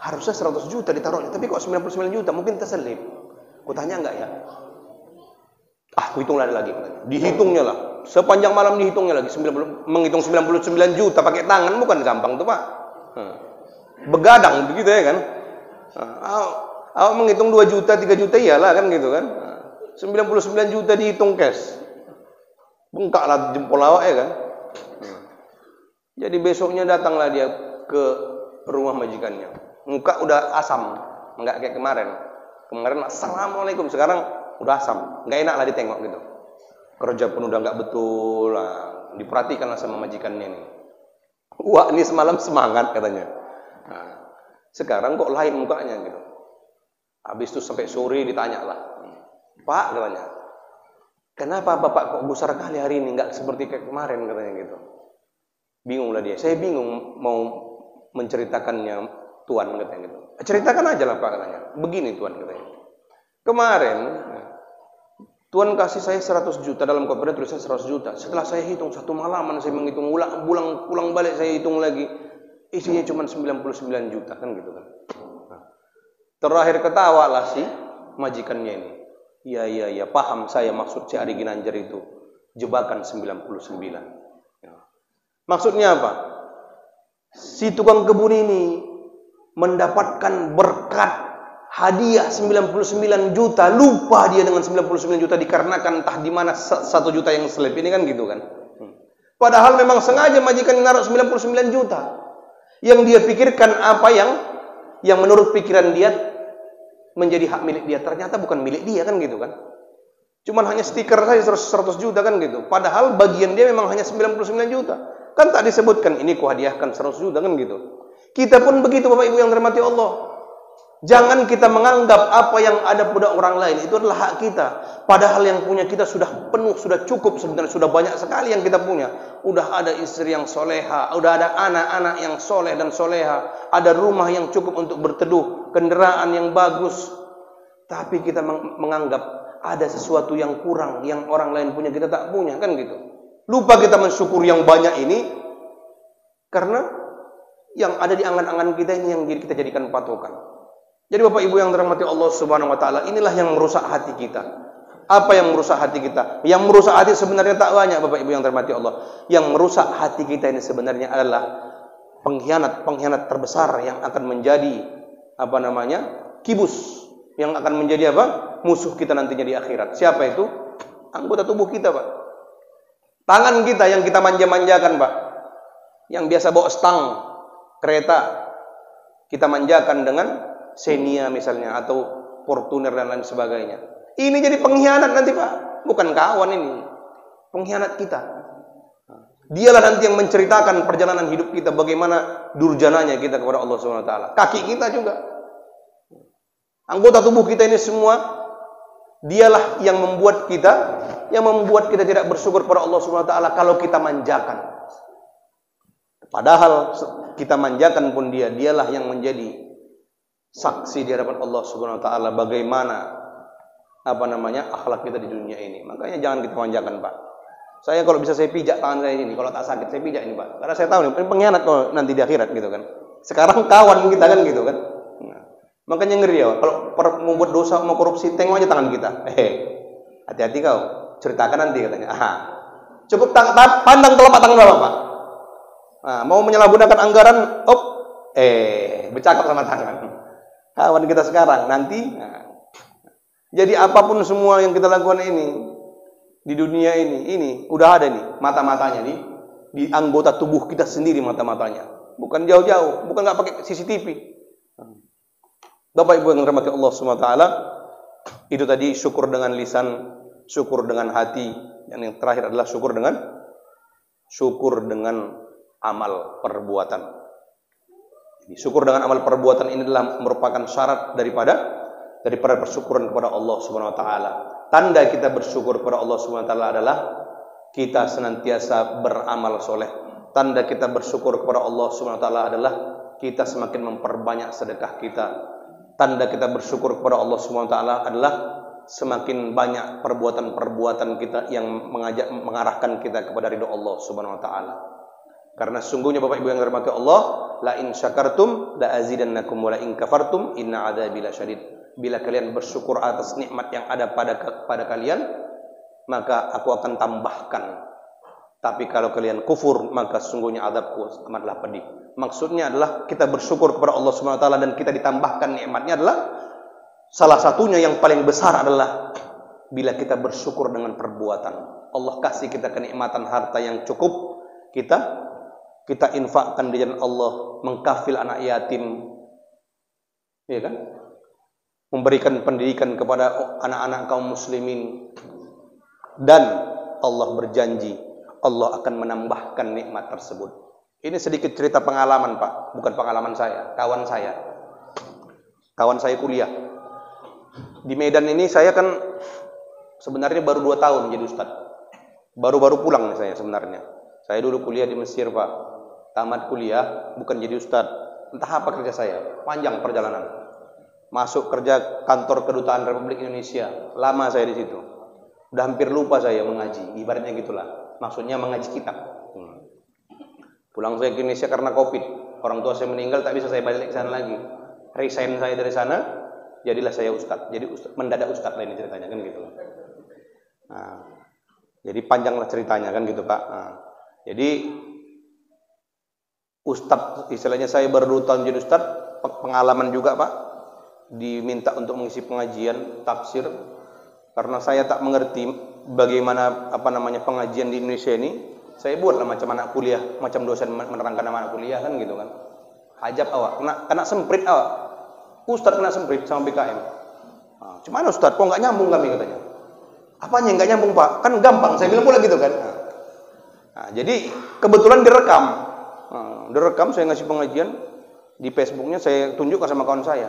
Harusnya 100 juta ditaruhnya, tapi kok 99 juta? Mungkin terselip. Ku tanya enggak ya? Aku hitung lagi katanya. Dihitungnya lah. Sepanjang malam dihitungnya lagi. Menghitung 99 juta pakai tangan bukan gampang tuh Pak. Begadang begitu ya kan. Awak menghitung 2 juta, 3 juta iyalah kan gitu kan. 99 juta dihitung cash. Bengkaklah jempol awak ya kan. Jadi besoknya datanglah dia ke rumah majikannya. Muka udah asam, enggak kayak kemarin. Kemarin assalamualaikum, sekarang udah asam. Enggak enak lah ditengok gitu. Kerja pun udah enggak betul lah. Diperhatikanlah sama majikannya nih. Wah, ini semalam semangat katanya. Nah, sekarang kok lain mukanya gitu. Habis itu sampai sore ditanya lah. Pak katanya, kenapa bapak kok besar kali hari ini, nggak seperti kayak kemarin katanya gitu. Bingung lah dia. Saya bingung mau menceritakannya Tuan katanya gitu. Ceritakan aja lah Pak katanya. Begini Tuan katanya. Kemarin Tuan kasih saya 100 juta dalam kopernya tulisan 100 juta. Setelah saya hitung satu malaman saya menghitung pulang balik saya hitung lagi isinya cuma 99 juta kan gitu kan. Terakhir ketawa lah si majikannya ini. Iya, paham saya maksud si Ari Ginanjar itu. Jebakan 99. Ya. Maksudnya apa? Si tukang kebun ini mendapatkan berkat hadiah 99 juta. Lupa dia dengan 99 juta dikarenakan entah di mana 1 juta yang selip ini kan gitu kan. Padahal memang sengaja majikan naruh 99 juta. Yang dia pikirkan apa yang menurut pikiran dia menjadi hak milik dia, ternyata bukan milik dia kan gitu kan. Cuman hanya stiker saja 100 juta kan gitu. Padahal bagian dia memang hanya 99 juta. Kan tak disebutkan ini kuhadiahkan 100 juta kan gitu. Kita pun begitu Bapak Ibu yang dirahmati Allah. Jangan kita menganggap apa yang ada pada orang lain itu adalah hak kita. Padahal yang punya kita sudah penuh, sudah cukup sebenarnya, sudah banyak sekali yang kita punya. Udah ada istri yang soleha, udah ada anak-anak yang soleh dan soleha, ada rumah yang cukup untuk berteduh, kendaraan yang bagus. Tapi kita menganggap ada sesuatu yang kurang, yang orang lain punya kita tak punya, kan gitu. Lupa kita mensyukur yang banyak ini karena yang ada di angan-angan kita ini yang kita jadikan patokan. Jadi Bapak Ibu yang dirahmati Allah Subhanahu wa taala, inilah yang merusak hati kita. Apa yang merusak hati kita? Yang merusak hati sebenarnya tak banyak Bapak Ibu yang dirahmati Allah. Yang merusak hati kita ini sebenarnya adalah pengkhianat terbesar yang akan menjadi kibus, yang akan menjadi musuh kita nantinya di akhirat. Siapa itu? Anggota tubuh kita, Pak. Tangan kita yang kita manja-manjakan, Pak. Yang biasa bawa stang kereta, kita manjakan dengan Xenia misalnya, atau Fortuner dan lain sebagainya. Ini jadi pengkhianat nanti, Pak. Bukan kawan ini. Pengkhianat kita. Dialah nanti yang menceritakan perjalanan hidup kita, bagaimana durjananya kita kepada Allah Subhanahu wa taala. Kaki kita juga. Anggota tubuh kita ini semua, dialah yang membuat kita tidak bersyukur kepada Allah Subhanahu wa taala kalau kita manjakan. Padahal kita manjakan pun dialah yang menjadi saksi di hadapan Allah Subhanahu wa taala bagaimana akhlak kita di dunia ini. Makanya jangan kita manjakan, Pak. Saya kalau bisa saya pijak tangan saya ini, kalau tak sakit saya pijak ini, Pak. Karena saya tahu ini pengkhianat nanti di akhirat gitu kan. Sekarang kawan kita kan gitu kan. Nah, makanya ngeri ya, kalau membuat dosa mau korupsi, tengok aja tangan kita. Hati-hati kau, ceritakan nanti katanya. Cukup pandang telapak tangan Bapak, Pak. Nah, mau menyalahgunakan anggaran, bercakap sama tangan. Kawan kita sekarang nanti. Jadi apapun semua yang kita lakukan ini di dunia ini udah ada nih mata-matanya nih di anggota tubuh kita sendiri, mata-matanya. Bukan jauh-jauh, bukan nggak pakai CCTV. Bapak Ibu yang dirahmati Allah Subhanahu wa taala, itu tadi syukur dengan lisan, syukur dengan hati, dan yang terakhir adalah syukur dengan amal perbuatan. Jadi, syukur dengan amal perbuatan ini adalah merupakan syarat daripada bersyukuran kepada Allah Subhanahu wa taala. Tanda kita bersyukur kepada Allah Subhanahu wa taala adalah kita senantiasa beramal soleh. Tanda kita bersyukur kepada Allah Subhanahu wa taala adalah kita semakin memperbanyak sedekah kita. Tanda kita bersyukur kepada Allah Subhanahu wa taala adalah semakin banyak perbuatan-perbuatan kita yang mengarahkan kita kepada ridho Allah Subhanahu wa taala. Karena sungguhnya Bapak Ibu yang dirahmati Allah, la in syakartum la azidannakum wa la in kafartum inna adzabi lasyadid. Bila kalian bersyukur atas nikmat yang ada pada kalian, maka aku akan tambahkan. Tapi kalau kalian kufur, maka sungguhnya azabku amatlah pedih. Maksudnya adalah kita bersyukur kepada Allah Subhanahu wa taala dan kita ditambahkan nikmatnya adalah salah satunya yang paling besar adalah bila kita bersyukur dengan perbuatan. Allah kasih kita kenikmatan harta yang cukup, kita infakkan di jalan Allah, mengkafil anak yatim, ya kan? Memberikan pendidikan kepada anak-anak kaum muslimin, dan Allah berjanji Allah akan menambahkan nikmat tersebut. Ini sedikit cerita pengalaman, Pak, bukan pengalaman saya, kawan saya kuliah di Medan ini. Saya kan sebenarnya baru 2 tahun jadi ustadz, baru pulang saya sebenarnya. Saya dulu kuliah di Mesir, Pak, tamat kuliah bukan jadi ustadz, entah apa kerja saya, panjang perjalanan. Masuk kerja kantor kedutaan Republik Indonesia, lama saya di situ. Udah hampir lupa saya mengaji, ibaratnya gitulah. Maksudnya mengaji kitab. Pulang saya ke Indonesia karena Covid. Orang tua saya meninggal, tak bisa saya balik ke sana lagi. Resign saya dari sana, jadilah saya ustadz. Jadi mendadak ustadz lah ini ceritanya kan gitu. Nah, jadi panjanglah ceritanya kan gitu, Pak. Nah, jadi ustadz, istilahnya saya baru 2 tahun jadi ustadz, pengalaman juga, Pak. Diminta untuk mengisi pengajian tafsir karena saya tak mengerti bagaimana pengajian di Indonesia ini. Saya buatlah macam anak kuliah, macam dosen menerangkan anak kuliah kan gitu kan. Hajab awak, kena semprit awak. Ustadz kena semprit sama BKM. Cuman Ustadz, kok nggak nyambung kami katanya. Apanya nggak nyambung, Pak? Kan gampang, saya bilang pula gitu kan. Jadi kebetulan direkam saya ngasih pengajian di Facebooknya, saya tunjukkan sama kawan saya.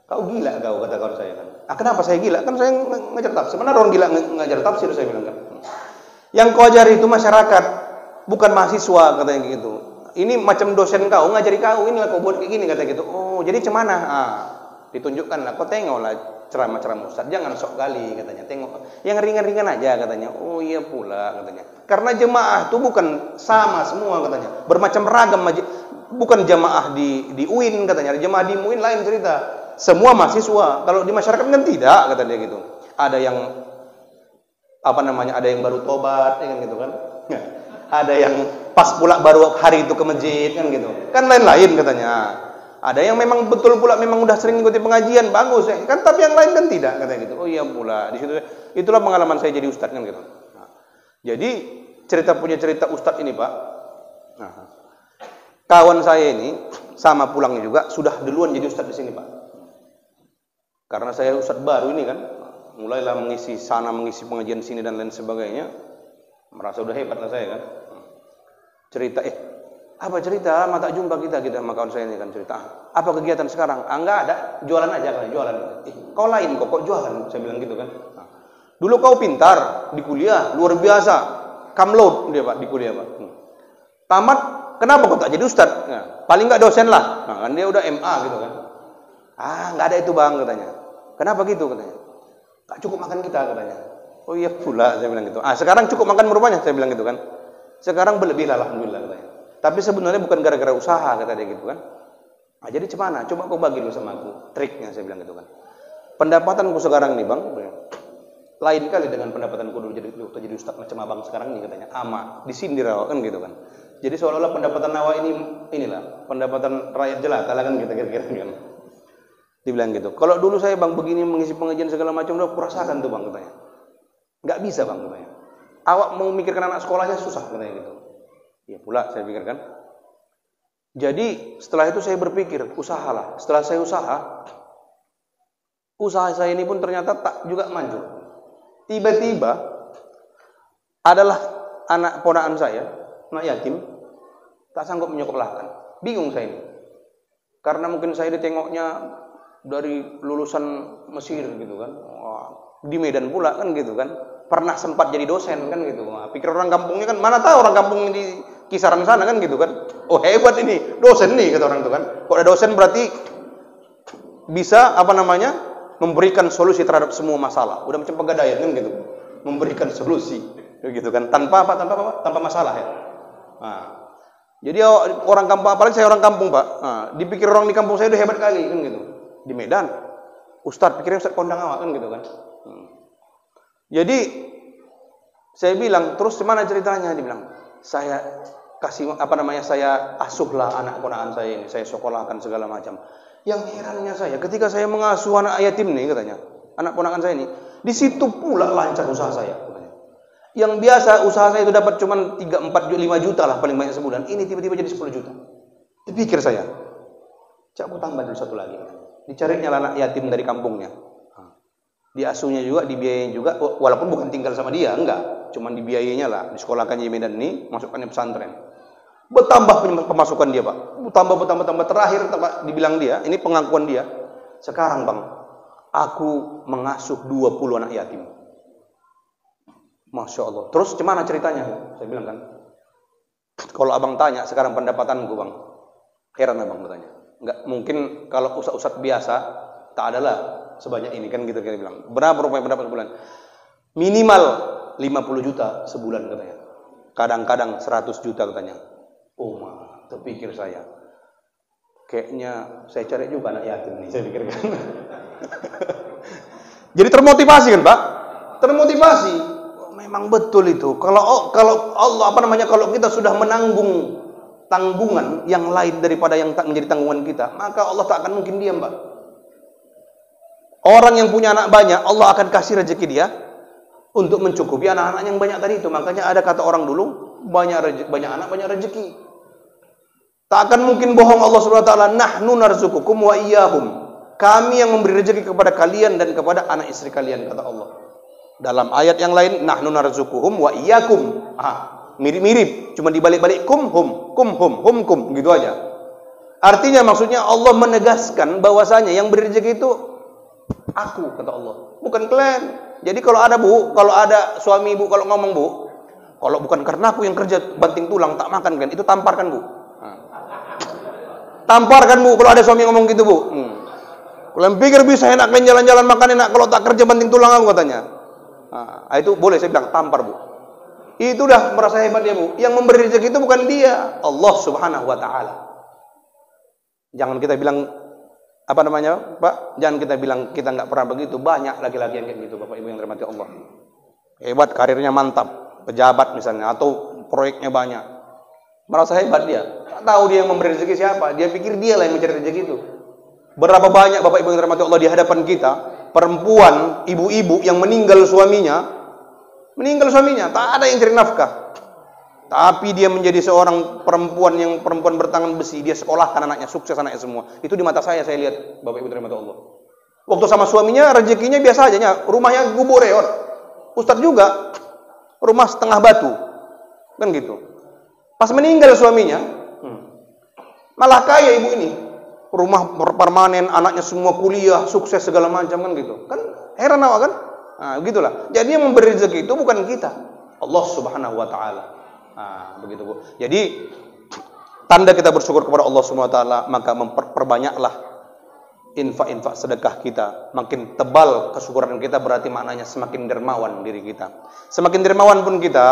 Kau gila kau, kata kawan saya kan. Kenapa saya gila? Kan saya ngajar tafsir. Mana orang gila ngajar tafsir, saya bilang kan. Yang kau ajari itu masyarakat, bukan mahasiswa, katanya gitu. Ini macam dosen kau ngajari kau, inilah kau buat kayak gini, kata gitu. Oh, jadi cemana? Ditunjukkanlah, kau tengoklah ceramah-ceramah Ustaz, jangan sok kali, katanya. Tengok yang ringan-ringan aja, katanya. Oh iya pula, katanya. Karena jemaah itu bukan sama semua, katanya. Bermacam ragam bukan jamaah di UIN katanya. Jamaah di UIN lain cerita. Semua mahasiswa. Kalau di masyarakat kan tidak, kata dia gitu. Ada yang ada yang baru tobat, ya kan gitu kan. Ada yang pas pula baru hari itu ke masjid, kan gitu. Kan lain-lain katanya. Ada yang memang betul pula memang udah sering ikuti pengajian, bagus ya. Kan tapi yang lain kan tidak, katanya gitu. Oh iya pula. Di situ itulah pengalaman saya jadi ustadz kan gitu. Nah, jadi punya cerita ustadz ini, Pak. Nah, kawan saya ini sama pulangnya juga sudah duluan jadi ustadz di sini, Pak. Karena saya ustadz baru ini kan, mulailah mengisi pengajian sini dan lain sebagainya. Merasa udah hebat lah saya kan. Cerita apa cerita? Mata jumpa kita sama kawan saya ini kan cerita. Apa kegiatan sekarang? Enggak ada, jualan aja kan, jualan. Kau lain kok jualan? Saya bilang gitu kan. Nah, dulu kau pintar di kuliah, luar biasa. Kamload dia, Pak, di kuliah, Pak. Tamat, kenapa kau tak jadi ustadz? Nah, paling enggak dosen lah. Nah, kan dia udah MA gitu kan. Enggak ada itu, Bang, katanya. Kenapa gitu katanya? Enggak cukup makan kita katanya. Oh iya pula, saya bilang gitu. Sekarang cukup makan merupanya, saya bilang gitu kan. Sekarang berlebih lah, alhamdulillah katanya. Tapi sebenarnya bukan gara-gara usaha, kata dia gitu kan. Nah, jadi cemana? Coba kau bagi dulu sama aku triknya, saya bilang gitu kan. Pendapatanku sekarang nih, Bang, lain kali dengan pendapatanku dulu jadi ustaz macam abang sekarang nih katanya. Disindir awak kan gitu kan. Jadi seolah-olah pendapatan awak inilah pendapatan rakyat jelata lah kan gitu kira-kira kan. Dibilang gitu. Kalau dulu saya, Bang, begini mengisi pengajian segala macam udah kurasakan tuh, Bang, katanya. Enggak bisa, Bang, katanya. Awak mau memikirkan anak sekolahnya susah katanya gitu. Ya pula saya pikirkan. Jadi setelah itu saya berpikir, usahalah. Setelah saya usaha saya ini pun ternyata tak juga manjur. Tiba-tiba adalah anak ponakan saya, anak yatim, tak sanggup menyekolahkan. Bingung saya ini. Karena mungkin saya ditengoknya dari lulusan Mesir gitu kan. Di Medan pula kan gitu kan. Pernah sempat jadi dosen kan gitu. Pikir orang kampungnya kan, mana tahu orang kampung di kisaran sana kan gitu kan. Oh hebat ini, dosen nih kata orang itu kan. Kalau ada dosen berarti bisa memberikan solusi terhadap semua masalah. Udah macam pegadaian kan gitu. Memberikan solusi gitu kan tanpa masalah ya. Nah, jadi orang kampung, apalagi saya orang kampung, Pak. Nah, dipikir orang di kampung saya udah hebat kali kan gitu. Di Medan, Ustadz pikirnya Ustadz kondang awak kan gitu kan. Jadi saya bilang, terus gimana ceritanya? Dia bilang, saya saya asuhlah anak ponakan saya ini, saya sekolahkan segala macam. Yang herannya saya, ketika saya mengasuh anak yatim nih katanya, anak ponakan saya ini, di situ pula lancar usaha saya. Katanya. Yang biasa usaha saya itu dapat cuma 3, 4, 5 juta lah paling banyak sebulan. Ini tiba-tiba jadi 10 juta. Dipikir saya, aku tambah dulu satu lagi. Dicarinya anak yatim dari kampungnya. Diasuhnya juga, dibiayainya juga, walaupun bukan tinggal sama dia, enggak. Cuman dibiayainya lah, disekolahkan di Medan ini, masukkannya pesantren. Bertambah pemasukan dia, Pak. Bertambah. Terakhir, dibilang dia, ini pengakuan dia. Sekarang, Bang, aku mengasuh 20 anak yatim. Masya Allah. Terus gimana ceritanya? Saya bilang kan, kalau abang tanya sekarang pendapatanku, Bang, heran abang bertanya. Enggak mungkin kalau ustadz biasa, tak adalah sebanyak ini kan gitu kira bilang. Berapa rupanya pendapat sebulan? Minimal 50 juta sebulan katanya. Kadang-kadang 100 juta katanya. Oh, terpikir saya. Kayaknya saya cari juga anak yatim nih, saya pikirkan. Jadi termotivasi kan, Pak? Termotivasi. Oh, memang betul itu. Kalau Allah kalau kita sudah menanggung tanggungan yang lain daripada yang tak menjadi tanggungan kita, maka Allah tak akan mungkin diam, Pak. Orang yang punya anak banyak, Allah akan kasih rezeki dia untuk mencukupi anak-anak yang banyak tadi itu. Makanya ada kata orang dulu, banyak anak banyak rezeki. Tak akan mungkin bohong Allah Subhanahu wa taala, nahnu narzuqukum wa iyyahum. Kami yang memberi rezeki kepada kalian dan kepada anak istri kalian, kata Allah. Dalam ayat yang lain, nahnu narzuquhum wa iyyakum. Mirip-mirip, cuma dibalik-balik kum hum gitu aja. Artinya maksudnya Allah menegaskan bahwasanya yang beri rezeki itu aku, kata Allah, bukan kalian. Jadi kalau ada suami ibu kalau ngomong, Bu, kalau bukan karena aku yang kerja banting tulang tak makan kan, itu tamparkan, Bu. Tamparkan, Bu, kalau ada suami ngomong gitu, Bu. Kalian pikir bisa enak kalian jalan-jalan makan enak kalau tak kerja banting tulang aku, katanya. Itu boleh saya bilang tampar, Bu. Itu udah merasa hebat dia, Bu. Yang memberi rezeki itu bukan dia, Allah Subhanahu wa taala. Jangan kita bilang apa namanya, Pak? Jangan kita bilang kita nggak pernah begitu. Banyak laki-laki yang kayak gitu, Bapak Ibu yang dirahmati Allah. Hebat, karirnya mantap, pejabat misalnya, atau proyeknya banyak. Merasa hebat dia. Tak tahu dia yang memberi rezeki siapa. Dia pikir dia lah yang mencari rezeki itu. Berapa banyak Bapak Ibu yang dirahmati Allah di hadapan kita, perempuan, ibu-ibu yang meninggal suaminya, tak ada yang cari nafkah. Tapi dia menjadi seorang perempuan bertangan besi, dia sekolahkan anaknya, sukses anaknya semua. Itu di mata saya lihat Bapak Ibu dirahmati Allah. Waktu sama suaminya rezekinya biasa aja, rumahnya gubuk reot. Ustadz juga rumah setengah batu. Kan gitu. Pas meninggal suaminya, malah kaya ibu ini. Rumah permanen, anaknya semua kuliah, sukses segala macam kan gitu. Kan heran awak kan? Nah, begitulah. Jadi yang memberi rezeki itu bukan kita, Allah Subhanahu wa taala. Nah, begitu Bu. Jadi tanda kita bersyukur kepada Allah Subhanahu wa taala, maka memperbanyaklah infak-infak sedekah kita. Makin tebal kesyukuran kita, berarti maknanya semakin dermawan diri kita. Semakin dermawan pun kita,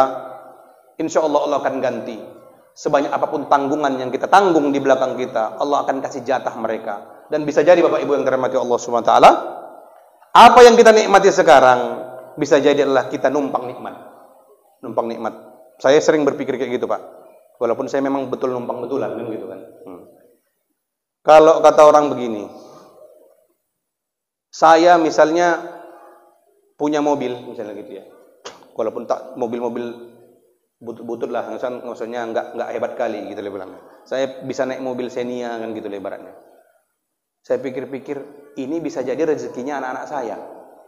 insya Allah Allah akan ganti. Sebanyak apapun tanggungan yang kita tanggung di belakang kita, Allah akan kasih jatah mereka. Dan bisa jadi Bapak Ibu yang dirahmati Allah Subhanahu wa taala, apa yang kita nikmati sekarang bisa jadi adalah kita numpang nikmat. Numpang nikmat. Saya sering berpikir kayak gitu, Pak. Walaupun saya memang betul numpang betulan kan gitu kan. Kalau kata orang begini, saya misalnya punya mobil misalnya gitu ya. Walaupun tak mobil-mobil butut-butut lah, maksudnya nggak hebat kali gitu lah bilangnya. Saya bisa naik mobil Xenia kan gitu lah ibaratnya. Saya pikir-pikir, ini bisa jadi rezekinya anak-anak saya,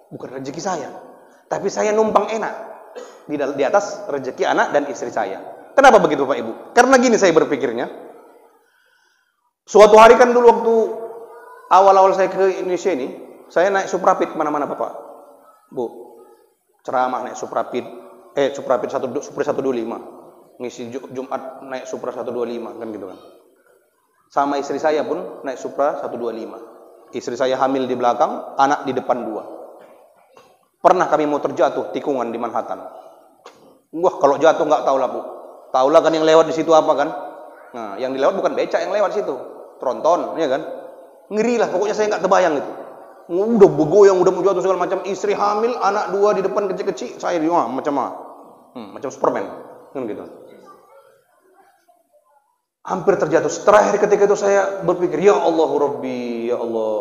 bukan rezeki saya. Tapi saya numpang enak di atas rezeki anak dan istri saya. Kenapa begitu Pak Ibu? Karena gini saya berpikirnya. Suatu hari kan dulu waktu awal-awal saya ke Indonesia ini, saya naik Suprapit kemana-mana Bapak, Bu. Ceramah naik Suprapit. Supra 125, ngisi Jumat naik Supra 125 kan gitu kan. Sama istri saya pun naik Supra 125. Istri saya hamil di belakang, anak di depan 2. Pernah kami mau terjatuh tikungan di Manhattan. Wah, kalau jatuh nggak tahu lah Bu. Tahu lah kan yang lewat di situ apa kan? Nah, yang dilewat bukan becak yang lewat situ, tronton, ya kan? Ngeri lah, pokoknya saya nggak terbayang itu. Udah begoyang, udah mau jatuh segala macam, istri hamil, anak 2 di depan kecil-kecil, saya di rumah macam Superman kan gitu. Hampir terjatuh. Terakhir ketika itu saya berpikir, ya Allah Rabbi, ya Allah,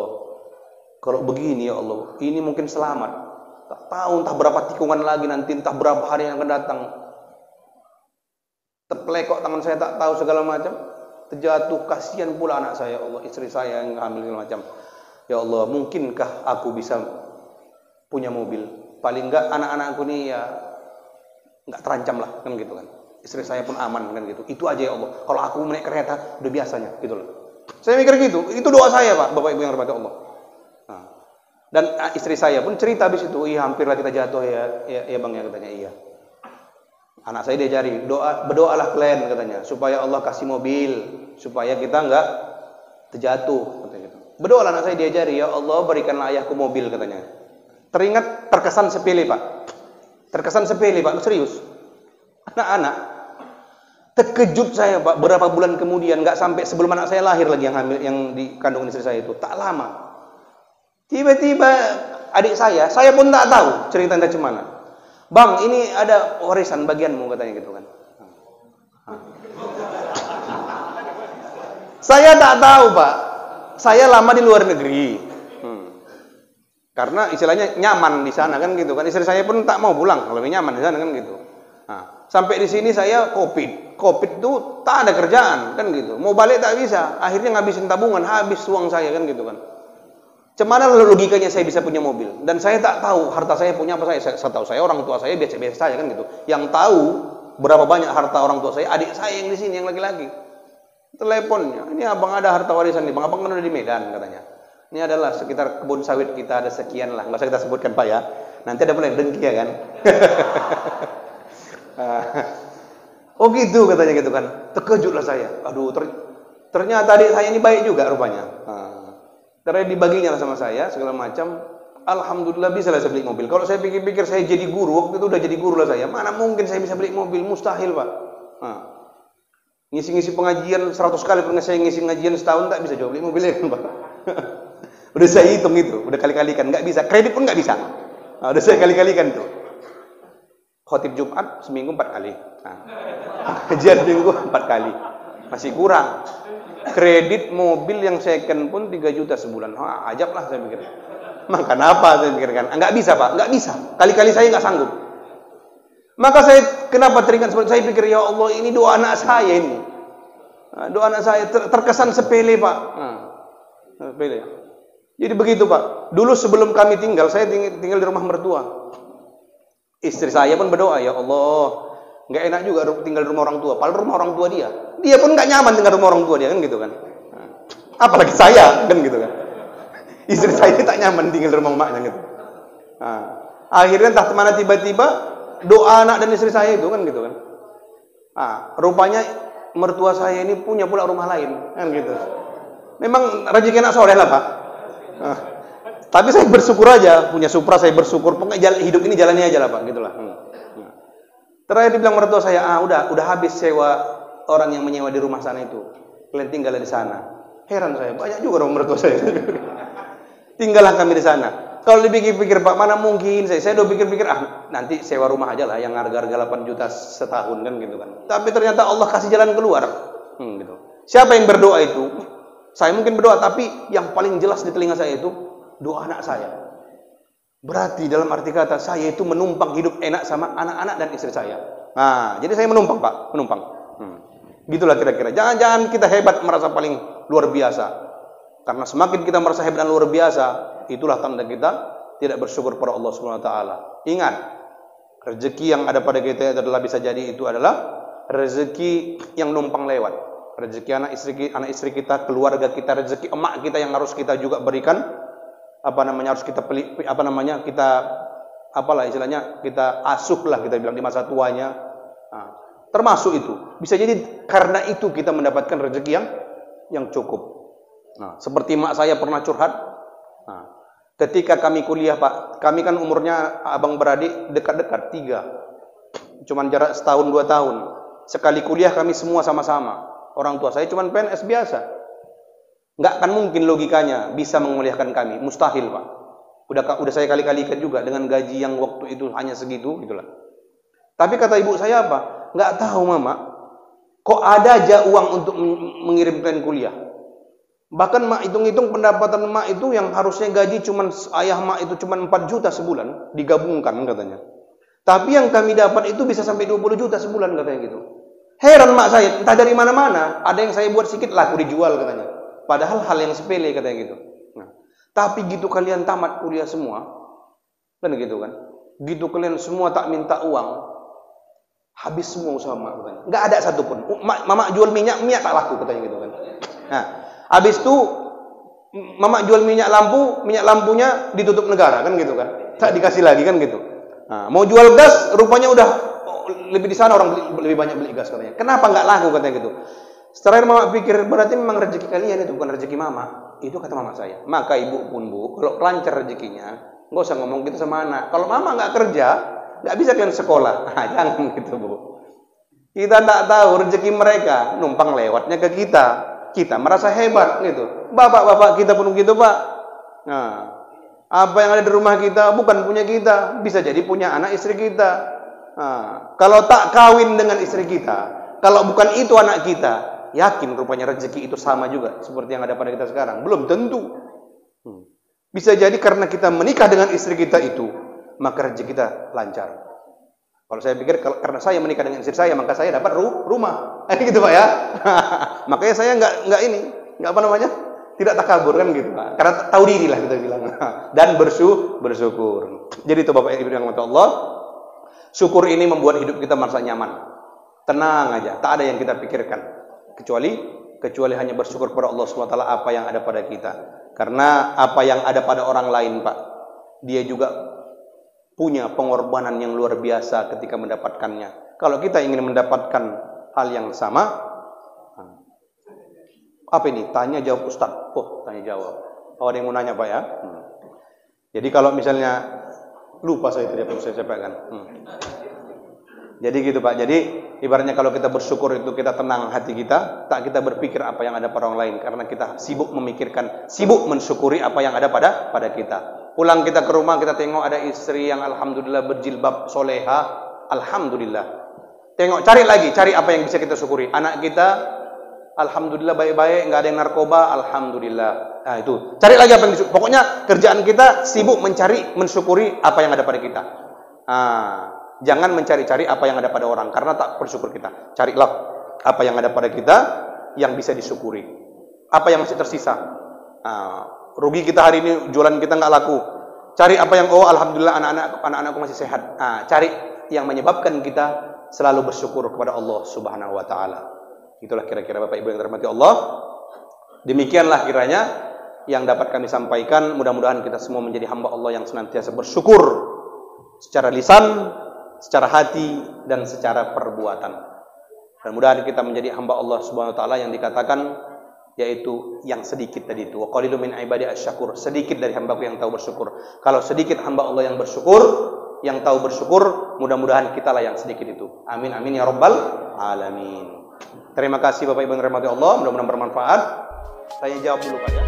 kalau begini ya Allah, ini mungkin selamat. Tak tahu entah berapa tikungan lagi nanti, entah berapa hari yang akan datang. Terpelekok tangan saya, tak tahu segala macam, terjatuh. Kasihan pula anak saya, Allah, istri saya yang hamil segala macam. Ya Allah, mungkinkah aku bisa punya mobil? Paling enggak anak-anakku nih ya enggak terancam lah, kan gitu kan. Istri saya pun aman kan gitu. Itu aja ya Allah. Kalau aku naik kereta udah biasanya gitu loh. Saya mikir gitu. Itu doa saya Pak, Bapak Ibu yang dirahmati Allah. Nah, dan istri saya pun cerita habis itu, iya hampirlah kita jatuh ya Bang ya, katanya iya. Anak saya diajari, berdoalah kalian katanya, supaya Allah kasih mobil, supaya kita enggak terjatuh katanya gitu. Berdoalah anak saya diajari, ya Allah berikanlah ayahku mobil katanya. Teringat terkesan sepele Pak. Terkesan sepele Pak, serius. Anak-anak terkejut saya Pak, berapa bulan kemudian, nggak sampai sebelum anak saya lahir lagi yang hamil, yang dikandung istri saya itu, tak lama. Tiba-tiba adik saya pun tak tahu cerita entah cemana. Bang, ini ada warisan bagianmu katanya gitu kan. Saya tak tahu Pak. Saya lama di luar negeri. Karena istilahnya nyaman di sana kan gitu kan. Istri saya pun tak mau pulang kalau nyaman di sana kan gitu. Nah, sampai di sini saya Covid itu tak ada kerjaan kan gitu. Mau balik tak bisa. Akhirnya ngabisin tabungan, habis uang saya kan gitu kan. Cemana logikanya saya bisa punya mobil? Dan saya tak tahu harta saya punya apa saya tahu saya orang tua saya biasa-biasa saja kan gitu. Yang tahu berapa banyak harta orang tua saya, adik saya yang di sini yang laki-laki. Teleponnya, ini abang ada harta warisan nih, abang kan udah di Medan katanya. Ini adalah sekitar kebun sawit kita ada sekian lah, nggak usah kita sebutkan Pak ya. Nanti ada mulai dengki ya kan. Oh gitu katanya gitu kan. Terkejutlah saya. Aduh, ternyata adik saya ini baik juga rupanya. Karena dibaginya sama saya segala macam. Alhamdulillah bisa lah saya beli mobil. Kalau saya pikir-pikir saya jadi guru, waktu itu udah jadi guru lah saya. Mana mungkin saya bisa beli mobil? Mustahil Pak. Ngisi-ngisi pengajian 100 kali, pernah saya ngisi pengajian setahun tak bisa jual beli mobilnya kan Pak. Udah saya hitung itu, udah kali-kalikan, nggak bisa, kredit pun nggak bisa. Nah, udah saya kali-kalikan tuh. Khotib Jumat seminggu 4 kali. Nah, kajian minggu 4 kali. Masih kurang. Kredit mobil yang second pun 3 juta sebulan. Wah, ajab lah saya pikir. Makan apa saya pikirkan? Nggak bisa Pak, nggak bisa. Kali-kali saya nggak sanggup. Maka saya kenapa teringat seperti saya pikir, ya Allah ini doa anak saya ini. Nah, doa anak saya terkesan sepele Pak. Nah, sepele. Jadi begitu Pak. Dulu sebelum kami tinggal, saya tinggal di rumah mertua. Istri saya pun berdoa, ya Allah, nggak enak juga tinggal di rumah orang tua. Padahal rumah orang tua dia pun nggak nyaman tinggal di rumah orang tua dia kan gitu kan. Nah, apalagi saya kan gitu kan. Istri saya tak nyaman tinggal di rumah emaknya gitu. Nah, akhirnya entah kemana tiba-tiba doa anak dan istri saya itu kan gitu kan. Nah, rupanya mertua saya ini punya pula rumah lain kan gitu. Memang rezeki anak soleh lah Pak. Nah, tapi saya bersyukur aja punya Supra, saya bersyukur pokoknya hidup ini jalannya aja lah Pak gitulah. Terakhir dibilang mertua saya, udah habis sewa orang yang menyewa di rumah sana itu, kalian tinggal di sana. Heran saya, banyak juga orang mertua saya. Tinggallah kami di sana. Kalau dipikir-pikir Pak, mana mungkin saya udah pikir-pikir nanti sewa rumah aja lah yang harga-harga 8 juta setahun kan gitu kan. Tapi ternyata Allah kasih jalan keluar. Gitu. Siapa yang berdoa itu? Saya mungkin berdoa, tapi yang paling jelas di telinga saya itu doa anak saya. Berarti dalam arti kata saya itu menumpang hidup enak sama anak-anak dan istri saya. Nah, jadi saya menumpang Pak, menumpang. Gitulah kira-kira. Jangan kita hebat merasa paling luar biasa. Karena semakin kita merasa hebat dan luar biasa, itulah tanda kita tidak bersyukur pada Allah Subhanahu wa taala. Ingat, rezeki yang ada pada kita adalah bisa jadi itu adalah rezeki yang numpang lewat. Rezeki anak istri kita, keluarga kita, rezeki emak kita yang harus kita juga berikan, harus kita kita asuh lah, kita bilang di masa tuanya. Nah, termasuk itu bisa jadi karena itu kita mendapatkan rezeki yang cukup. Nah, seperti mak saya pernah curhat. Nah, ketika kami kuliah Pak, kami kan umurnya abang beradik dekat-dekat 3, cuman jarak setahun 2 tahun. Sekali kuliah kami semua sama-sama. Orang tua saya cuman PNS biasa. Nggak akan mungkin logikanya bisa menguliahkan kami, mustahil Pak. Udah saya kali-kalikan juga dengan gaji yang waktu itu hanya segitu gitulah. Tapi kata ibu saya apa? Nggak tahu Mama, kok ada aja uang untuk mengirimkan kuliah. Bahkan mak hitung-hitung pendapatan mak itu yang harusnya gaji cuman ayah mak itu cuman 4 juta sebulan digabungkan katanya. Tapi yang kami dapat itu bisa sampai 20 juta sebulan katanya gitu. Heran mak saya, entah dari mana-mana, ada yang saya buat sedikit laku dijual katanya. Padahal hal yang sepele katanya gitu. Nah, tapi gitu kalian tamat kuliah semua, kan gitu kan? Gitu kalian semua tak minta uang, habis semua usaha mak katanya. Nggak ada satupun. Mama jual minyak tak laku katanya gitu kan. Nah, habis itu mama jual minyak lampunya ditutup negara kan gitu kan. Tak dikasih lagi kan gitu. Nah, mau jual gas, rupanya udah lebih di sana orang lebih banyak beli gas katanya. Kenapa nggak laku katanya gitu? Setelah mama pikir berarti memang rezeki kalian itu bukan rezeki mama. Itu kata mama saya. Maka ibu pun Bu, kalau lancar rezekinya, nggak usah ngomong gitu sama anak. Kalau mama nggak kerja, nggak bisa kalian sekolah. Nah, jangan gitu Bu. Kita nggak tahu rezeki mereka numpang lewatnya ke kita. Kita merasa hebat gitu. Bapak-bapak kita pun begitu Pak. Nah, apa yang ada di rumah kita bukan punya kita, bisa jadi punya anak istri kita. Nah, kalau tak kawin dengan istri kita, kalau bukan itu anak kita, yakin rupanya rezeki itu sama juga seperti yang ada pada kita sekarang. Belum tentu. Bisa jadi karena kita menikah dengan istri kita itu, maka rezeki kita lancar. Kalau saya pikir karena saya menikah dengan istri saya, maka saya dapat rumah. Gitu Pak ya. Makanya saya nggak tidak takabur kan gitu Pak. Karena tahu diri lah kita bilang. Dan bersyukur. Jadi itu Bapak Ibu yang dirahmati Allah. Syukur ini membuat hidup kita merasa nyaman. Tenang aja, tak ada yang kita pikirkan. Kecuali hanya bersyukur pada Allah SWT apa yang ada pada kita. Karena apa yang ada pada orang lain Pak, dia juga punya pengorbanan yang luar biasa ketika mendapatkannya. Kalau kita ingin mendapatkan hal yang sama, apa ini? Tanya jawab Ustaz. Oh, tanya jawab. Oh, ada yang mau nanya Pak ya? Jadi kalau misalnya lupa saya tadi apa yang saya sampaikan. Jadi gitu Pak. Jadi ibaratnya kalau kita bersyukur itu kita tenang hati kita, tak kita berpikir apa yang ada pada orang lain karena kita sibuk memikirkan, sibuk mensyukuri apa yang ada pada kita. Pulang kita ke rumah kita tengok ada istri yang alhamdulillah berjilbab soleha, alhamdulillah. Tengok cari lagi, cari apa yang bisa kita syukuri. Anak kita alhamdulillah baik-baik, nggak ada yang narkoba, alhamdulillah. Nah itu, cari lagi apa yang disyukuri. Pokoknya kerjaan kita sibuk mencari, mensyukuri apa yang ada pada kita. Jangan mencari-cari apa yang ada pada orang karena tak bersyukur kita. Carilah apa yang ada pada kita yang bisa disyukuri. Apa yang masih tersisa. Rugi kita hari ini jualan kita nggak laku. Cari apa yang alhamdulillah anak-anakku masih sehat. Cari yang menyebabkan kita selalu bersyukur kepada Allah Subhanahu wa taala. Itulah kira-kira Bapak Ibu yang dirahmati Allah. Demikianlah kiranya yang dapat kami sampaikan. Mudah-mudahan kita semua menjadi hamba Allah yang senantiasa bersyukur secara lisan, secara hati, dan secara perbuatan. Mudah-mudahan kita menjadi hamba Allah Subhanahu wa taala yang dikatakan yaitu yang sedikit tadi itu. Wa qalilun min ibadi asyakur. Sedikit dari hambaku yang tahu bersyukur. Kalau sedikit hamba Allah yang bersyukur, yang tahu bersyukur, mudah-mudahan kitalah yang sedikit itu. Amin amin ya rabbal alamin. Terima kasih Bapak Ibu yang dirahmati Allah, mudah-mudahan bermanfaat. Saya jawab dulu Pak ya.